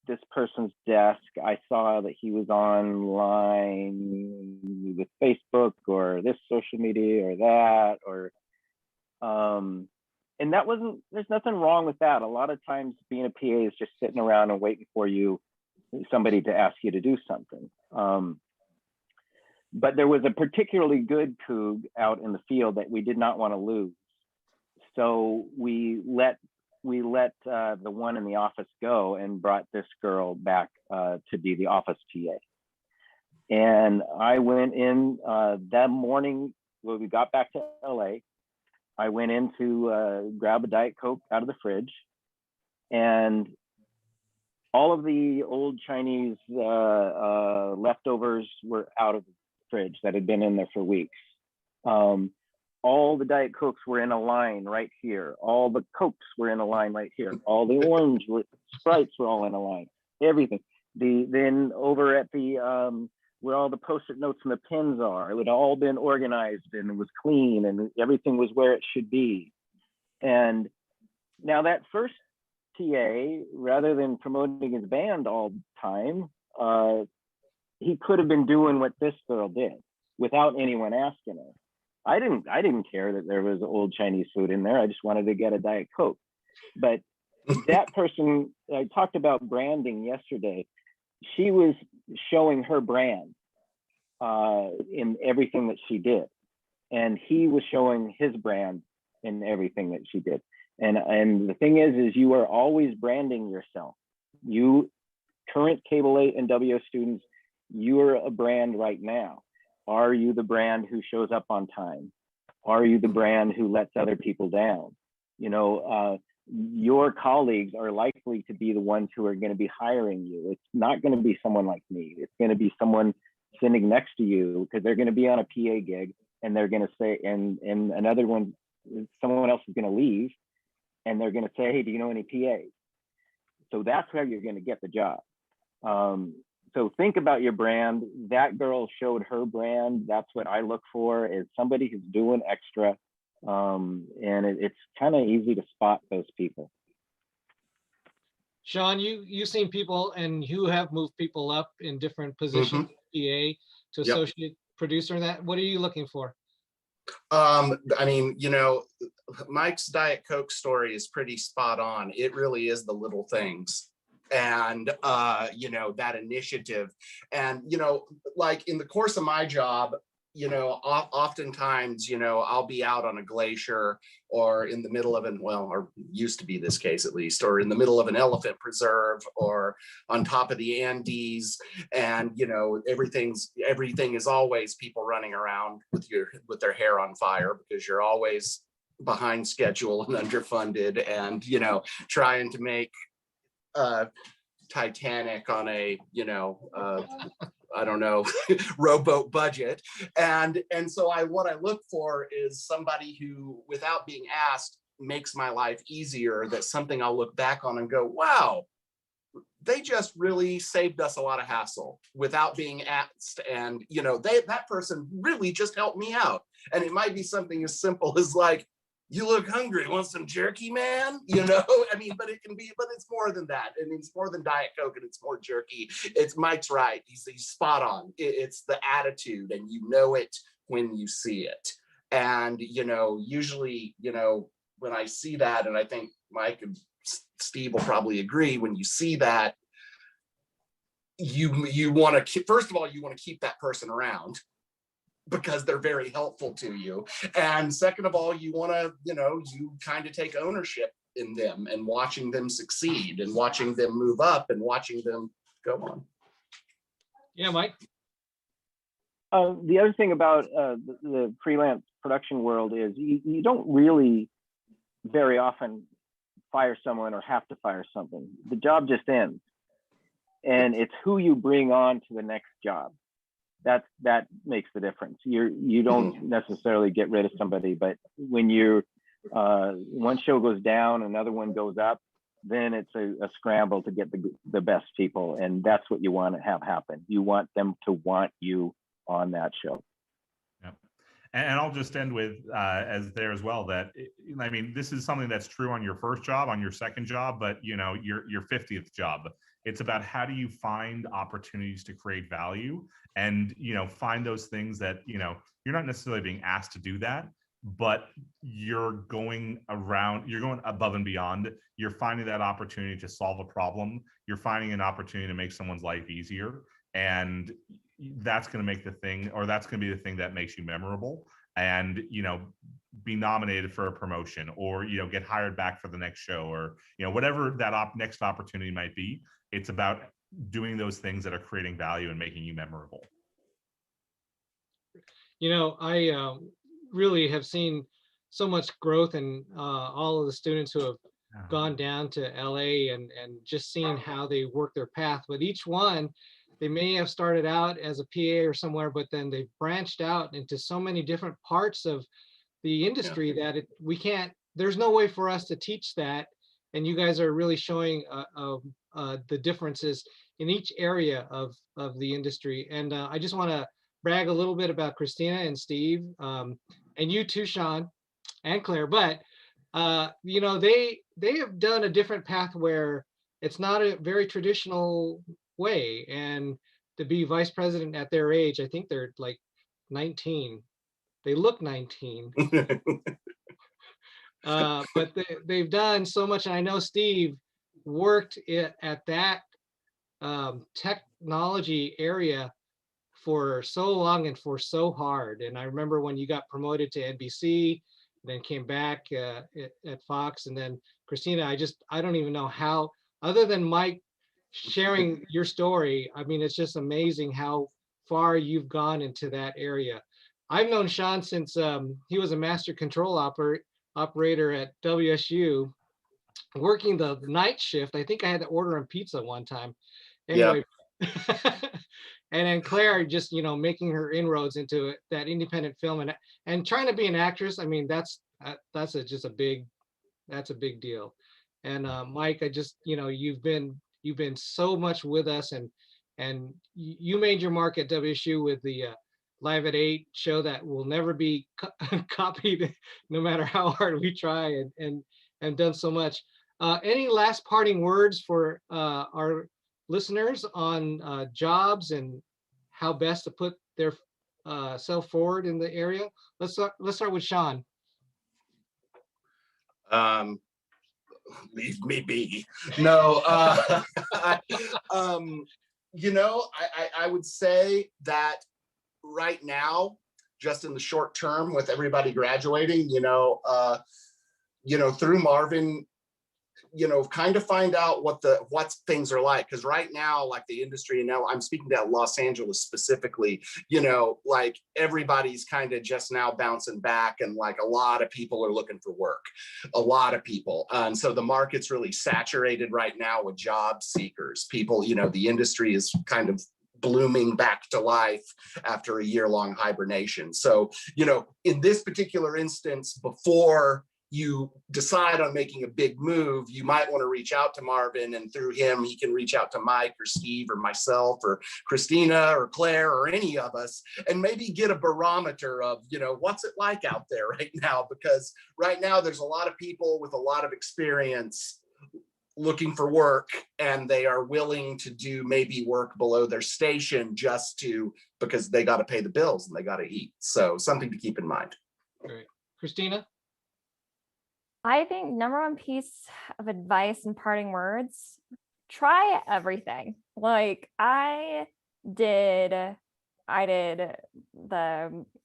this person's desk, I saw that he was online with Facebook or this social media or that, or and there's nothing wrong with that. A lot of times being a PA is just sitting around and waiting for somebody to ask you to do something. But there was a particularly good coug out in the field that we did not want to lose. So we let the one in the office go and brought this girl back to be the office TA. And I went in that morning when we got back to LA. I went in to grab a Diet Coke out of the fridge, and all of the old Chinese leftovers were out of the fridge that had been in there for weeks. All the Diet Cokes were in a line right here. All the Cokes were in a line right here. All the orange Sprites were all in a line. Everything. Then over at the where all the Post-it notes and the pins are, it had all been organized and it was clean and everything was where it should be. And now that first TA, rather than promoting his band all the time, he could have been doing what this girl did without anyone asking her. I didn't care that there was old Chinese food in there. I just wanted to get a Diet Coke. But that person, I talked about branding yesterday. She was showing her brand in everything that she did. And he was showing his brand in everything that she did. And the thing is you are always branding yourself. You current Cable 8 and WO students, you're a brand right now. Are you the brand who shows up on time? Are you the brand who lets other people down? You know, your colleagues are likely to be the ones who are going to be hiring you. It's not going to be someone like me. It's going to be someone sitting next to you because they're going to be on a PA gig and they're going to say, and another one, someone else is going to leave and they're going to say, hey, do you know any PAs? So that's how you're going to get the job. So think about your brand. That girl showed her brand. That's what I look for, is somebody who's doing extra. And it's kind of easy to spot those people. Sean, you've seen people and you have moved people up in different positions, PA to associate producer. That, what are you looking for? I mean, you know, Mike's Diet Coke story is pretty spot on. It really is the little things. And you know, that initiative, and you know, like in the course of my job, you know, oftentimes, you know, I'll be out on a glacier or in the middle of or used to be this case at least, or in the middle of an elephant preserve or on top of the Andes, and you know, everything is always people running around with their hair on fire because you're always behind schedule and underfunded, and you know, trying to make Titanic on a, you know, I don't know, rowboat budget. And so what I look for is somebody who, without being asked, makes my life easier. That's something I'll look back on and go, wow, they just really saved us a lot of hassle without being asked. And, you know, that person really just helped me out. And it might be something as simple as like, you look hungry, want some jerky, man? You know, I mean, but it's more than that. I mean, it's more than Diet Coke and it's more jerky. It's Mike's right. He's spot on. It's the attitude, and you know it when you see it. And, you know, usually, you know, when I see that, and I think Mike and Steve will probably agree, when you see that, you want to, first of all, you want to keep that person around, because they're very helpful to you. And second of all, you want to, you know, you kind of take ownership in them and watching them succeed and watching them move up and watching them go on. Yeah, Mike. The other thing about the freelance production world is you don't really very often fire someone or have to fire something. The job just ends. And it's who you bring on to the next job. That makes the difference. You don't necessarily get rid of somebody, but when one show goes down, another one goes up, then it's a scramble to get the best people. And that's what you want to have happen. You want them to want you on that show. Yeah. And I'll just end with as there as well that, I mean, this is something that's true on your first job, on your second job, but you know, your 50th job. It's about how do you find opportunities to create value and, you know, find those things that, you know, you're not necessarily being asked to do that, but you're going above and beyond. You're finding that opportunity to solve a problem. You're finding an opportunity to make someone's life easier. And that's going to make the thing, or that's going to be the thing that makes you memorable and, you know, be nominated for a promotion or, you know, get hired back for the next show or, you know, whatever that next opportunity might be. It's about doing those things that are creating value and making you memorable. You know, I really have seen so much growth in all of the students who have gone down to LA and just seeing how they work their path. But each one, they may have started out as a PA or somewhere, but then they've branched out into so many different parts of the industry that we can't, there's no way for us to teach that. And you guys are really showing the differences in each area of the industry. And I just want to brag a little bit about Christina and Steve, and you too, Sean and Claire. But you know, they have done a different path where it's not a very traditional way. And to be vice president at their age, I think they're like 19. They look 19. But they've done so much. And I know Steve worked at that technology area for so long and for so hard. And I remember when you got promoted to NBC, then came back at Fox, and then Christina, I don't even know how, other than Mike sharing your story. I mean, it's just amazing how far you've gone into that area. I've known Sean since he was a master control operator at WSU, working the night shift. I think I had to order him pizza one time. Anyway, and then Claire just, you know, making her inroads into that independent film and trying to be an actress. I mean, that's just a big deal. And Mike, I just, you know, you've been so much with us, and you made your mark at WSU with the Live at 8 show that will never be copied, no matter how hard we try, and done so much. Any last parting words for our listeners on jobs and how best to put their self forward in the area? Let's start with Sean. Leave me be. No, you know, I would say that right now, just in the short term, with everybody graduating, you know, through Marvin, you know, kind of find out what things are like. Because right now, like the industry, you know, I'm speaking about Los Angeles specifically, you know, like everybody's kind of just now bouncing back, and like a lot of people are looking for work, a lot of people. And so the market's really saturated right now with job seekers. People, you know, the industry is kind of blooming back to life after a year-long hibernation. So, you know, in this particular instance, before you decide on making a big move, you might want to reach out to Marvin, and through him, he can reach out to Mike or Steve or myself or Christina or Claire or any of us, and maybe get a barometer of, you know, what's it like out there right now? Because right now there's a lot of people with a lot of experience looking for work, and they are willing to do maybe work below their station because they got to pay the bills and they got to eat. So something to keep in mind. Great. Christina? I think number one piece of advice and parting words, try everything. Like I did the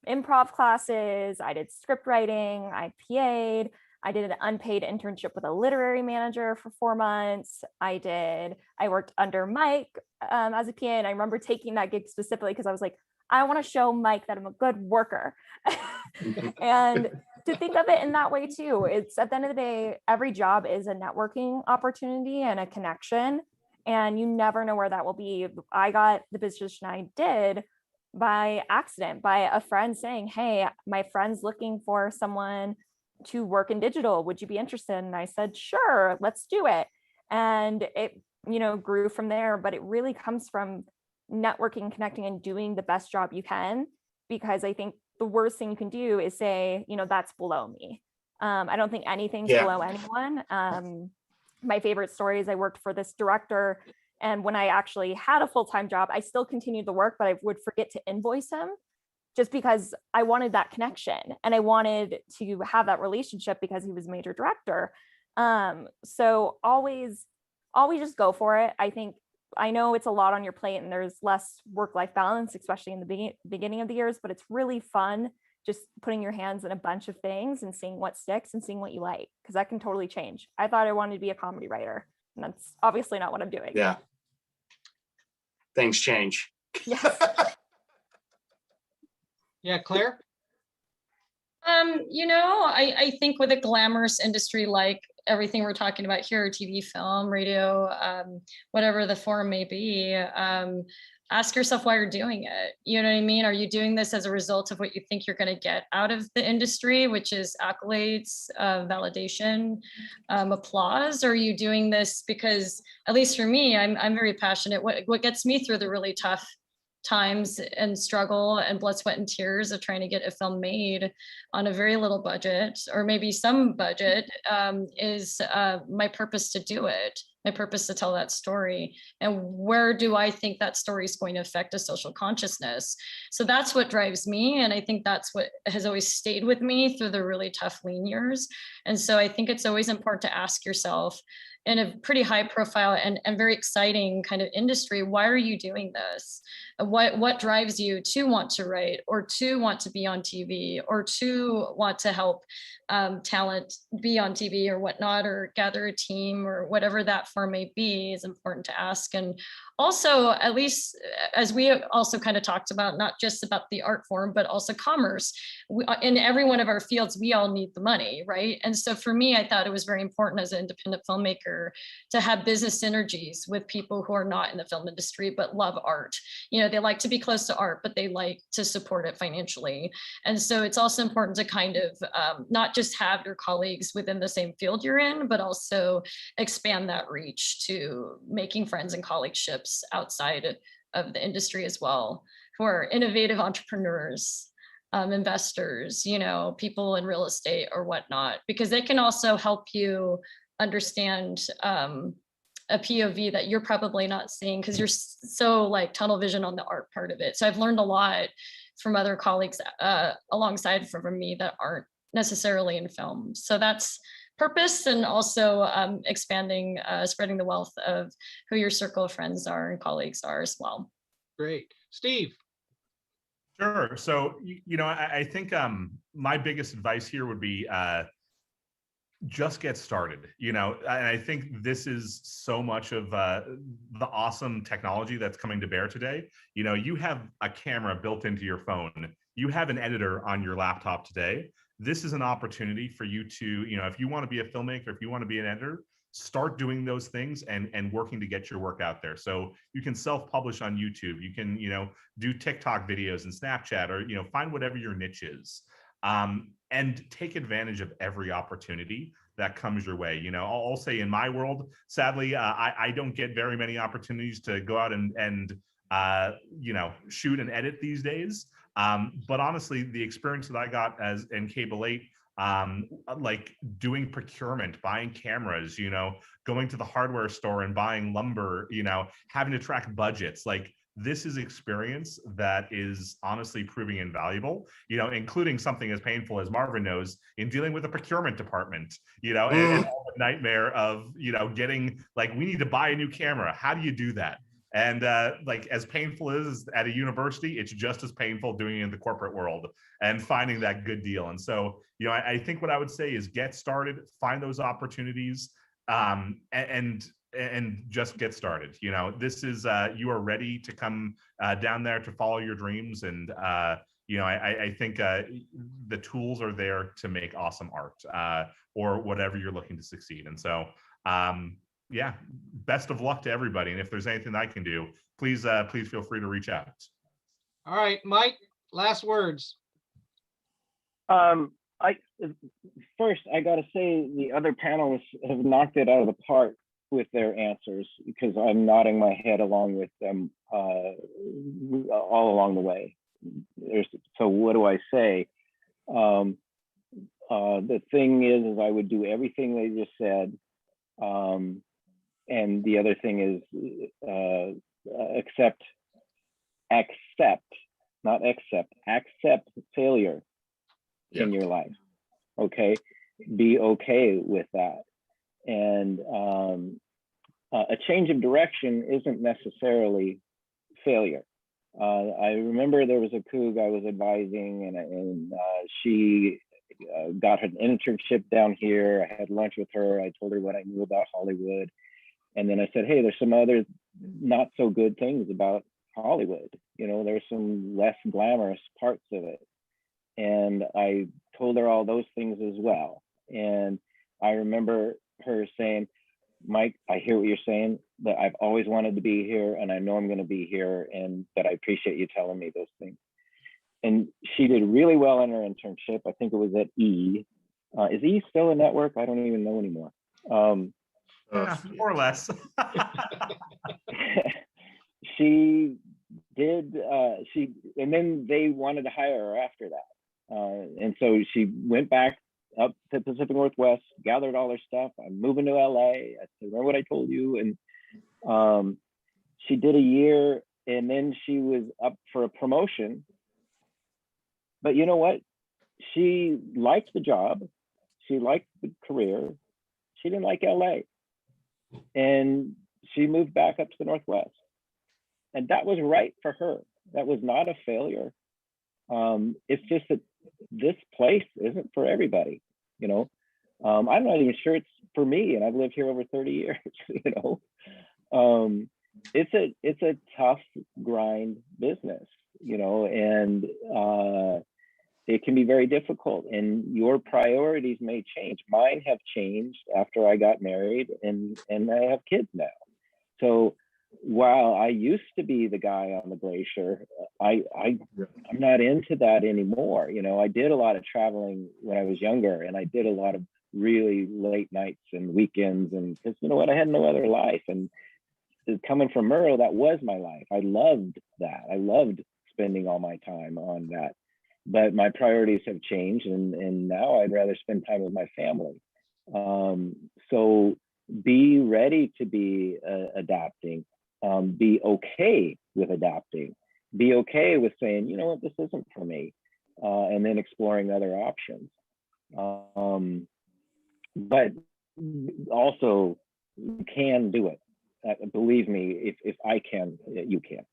improv classes, I did script writing, I PA'd, I did an unpaid internship with a literary manager for 4 months. I worked under Mike as a PA, and I remember taking that gig specifically because I was like, I want to show Mike that I'm a good worker. And to think of it in that way too, it's at the end of the day, every job is a networking opportunity and a connection, and you never know where that will be. I got the position I did by accident, by a friend saying, hey, my friend's looking for someone to work in digital. Would you be interested? And I said, sure, let's do it. And it, grew from there. But it really comes from networking, connecting, and doing the best job you can. Because I think the worst thing you can do is say, that's below me. I don't think anything's below anyone. My favorite story is I worked for this director, and when I actually had a full-time job, I still continued the work, but I would forget to invoice him just because I wanted that connection and I wanted to have that relationship because he was a major director. So always just go for it. I know it's a lot on your plate and there's less work-life balance, especially in the beginning of the years, but it's really fun just putting your hands in a bunch of things and seeing what sticks and seeing what you like, because that can totally change. I thought I wanted to be a comedy writer, and that's obviously not what I'm doing. Yeah. Things change. Yes. Yeah, Claire? I think with a glamorous industry like everything we're talking about here, TV, film, radio, whatever the form may be, ask yourself why you're doing it. You know what I mean? Are you doing this as a result of what you think you're going to get out of the industry, which is accolades, validation, applause? Or are you doing this because, at least for me, I'm very passionate. What gets me through the really tough times and struggle and blood, sweat, and tears of trying to get a film made on a very little budget, or maybe some budget, is my purpose to do it, my purpose to tell that story. And where do I think that story is going to affect a social consciousness? So that's what drives me. And I think that's what has always stayed with me through the really tough lean years. And so I think it's always important to ask yourself, in a pretty high profile and very exciting kind of industry, why are you doing this? What drives you to want to write, or to want to be on TV, or to want to help talent be on TV or whatnot, or gather a team, or whatever that form may be, is important to ask. And also, at least as we also kind of talked about, not just about the art form, but also commerce. In every one of our fields, we all need the money, right? And so for me, I thought it was very important as an independent filmmaker to have business synergies with people who are not in the film industry, but love art. They like to be close to art, but they like to support it financially. And so it's also important to kind of not just have your colleagues within the same field you're in, but also expand that reach to making friends and colleagueships outside of the industry as well, who are innovative entrepreneurs, investors, people in real estate or whatnot, because they can also help you understand a POV that you're probably not seeing because you're so like tunnel vision on the art part of it. So I've learned a lot from other colleagues alongside from me that aren't necessarily in film. So that's purpose, and also expanding, spreading the wealth of who your circle of friends are and colleagues are as well. Great. Steve? Sure. So, I think my biggest advice here would be just get started, and I think this is so much of the awesome technology that's coming to bear today. You have a camera built into your phone. You have an editor on your laptop today. This is an opportunity for you to, if you want to be a filmmaker, if you want to be an editor, start doing those things and working to get your work out there. So you can self-publish on YouTube. You can, do TikTok videos and Snapchat, or, find whatever your niche is. And take advantage of every opportunity that comes your way. I'll say in my world, sadly, I don't get very many opportunities to go out and shoot and edit these days. But honestly, the experience that I got as in Cable 8, like doing procurement, buying cameras, going to the hardware store and buying lumber, having to track budgets, like this is experience that is honestly proving invaluable, including something as painful as Marvin knows in dealing with a procurement department, and all the nightmare of, getting like, we need to buy a new camera. How do you do that? And like as painful as at a university, it's just as painful doing it in the corporate world and finding that good deal. And so, I think what I would say is get started, find those opportunities, and just get started. This is you are ready to come down there to follow your dreams and I think the tools are there to make awesome art or whatever you're looking to succeed. And so, yeah, best of luck to everybody. And if there's anything I can do, please feel free to reach out. All right, Mike, last words. I gotta say the other panelists have knocked it out of the park with their answers, because I'm nodding my head along with them all along the way. So what do I say? The thing is I would do everything they just said. And the other thing is accept failure in your life. Okay, be okay with that. And a change of direction isn't necessarily failure. I remember there was a Coug I was advising, and she got an internship down here. I had lunch with her. I told her what I knew about Hollywood. And then I said, hey, there's some other not so good things about Hollywood. There's some less glamorous parts of it. And I told her all those things as well. And I remember her saying, Mike, I hear what you're saying, but I've always wanted to be here, and I know I'm going to be here, and that I appreciate you telling me those things. And she did really well in her internship. I think it was at E. Is E still a network? I don't even know anymore. Yeah, more or less. She did, and then they wanted to hire her after that. And so she went back up to Pacific Northwest, gathered all her stuff. I'm moving to LA. I said, remember what I told you? And she did a year, and then she was up for a promotion. But you know what? She liked the job. She liked the career. She didn't like LA. And she moved back up to the Northwest. And that was right for her. That was not a failure. It's just that this place isn't for everybody, I'm not even sure it's for me, and I've lived here over 30 years. It's a tough grind business, and it can be very difficult, and your priorities may change. Mine have changed after I got married, and I have kids now. So while I used to be the guy on the glacier, I'm not into that anymore. I did a lot of traveling when I was younger, and I did a lot of really late nights and weekends, and because I had no other life. And coming from Murrow, that was my life. I loved that. I loved spending all my time on that. But my priorities have changed, and now I'd rather spend time with my family. So be ready to be adapting. Be okay with adapting. Be okay with saying, you know what, this isn't for me, and then exploring other options. But also, you can do it. Believe me, if I can, you can.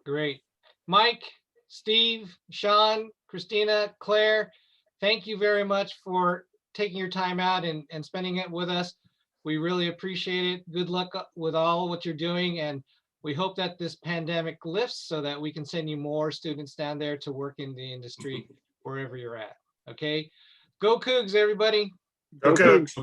Great. Mike, Steve, Sean, Christina, Claire, thank you very much for taking your time out and spending it with us. We really appreciate it. Good luck with all what you're doing. And we hope that this pandemic lifts so that we can send you more students down there to work in the industry wherever you're at. Okay. Go Cougs, everybody. Go Cougs.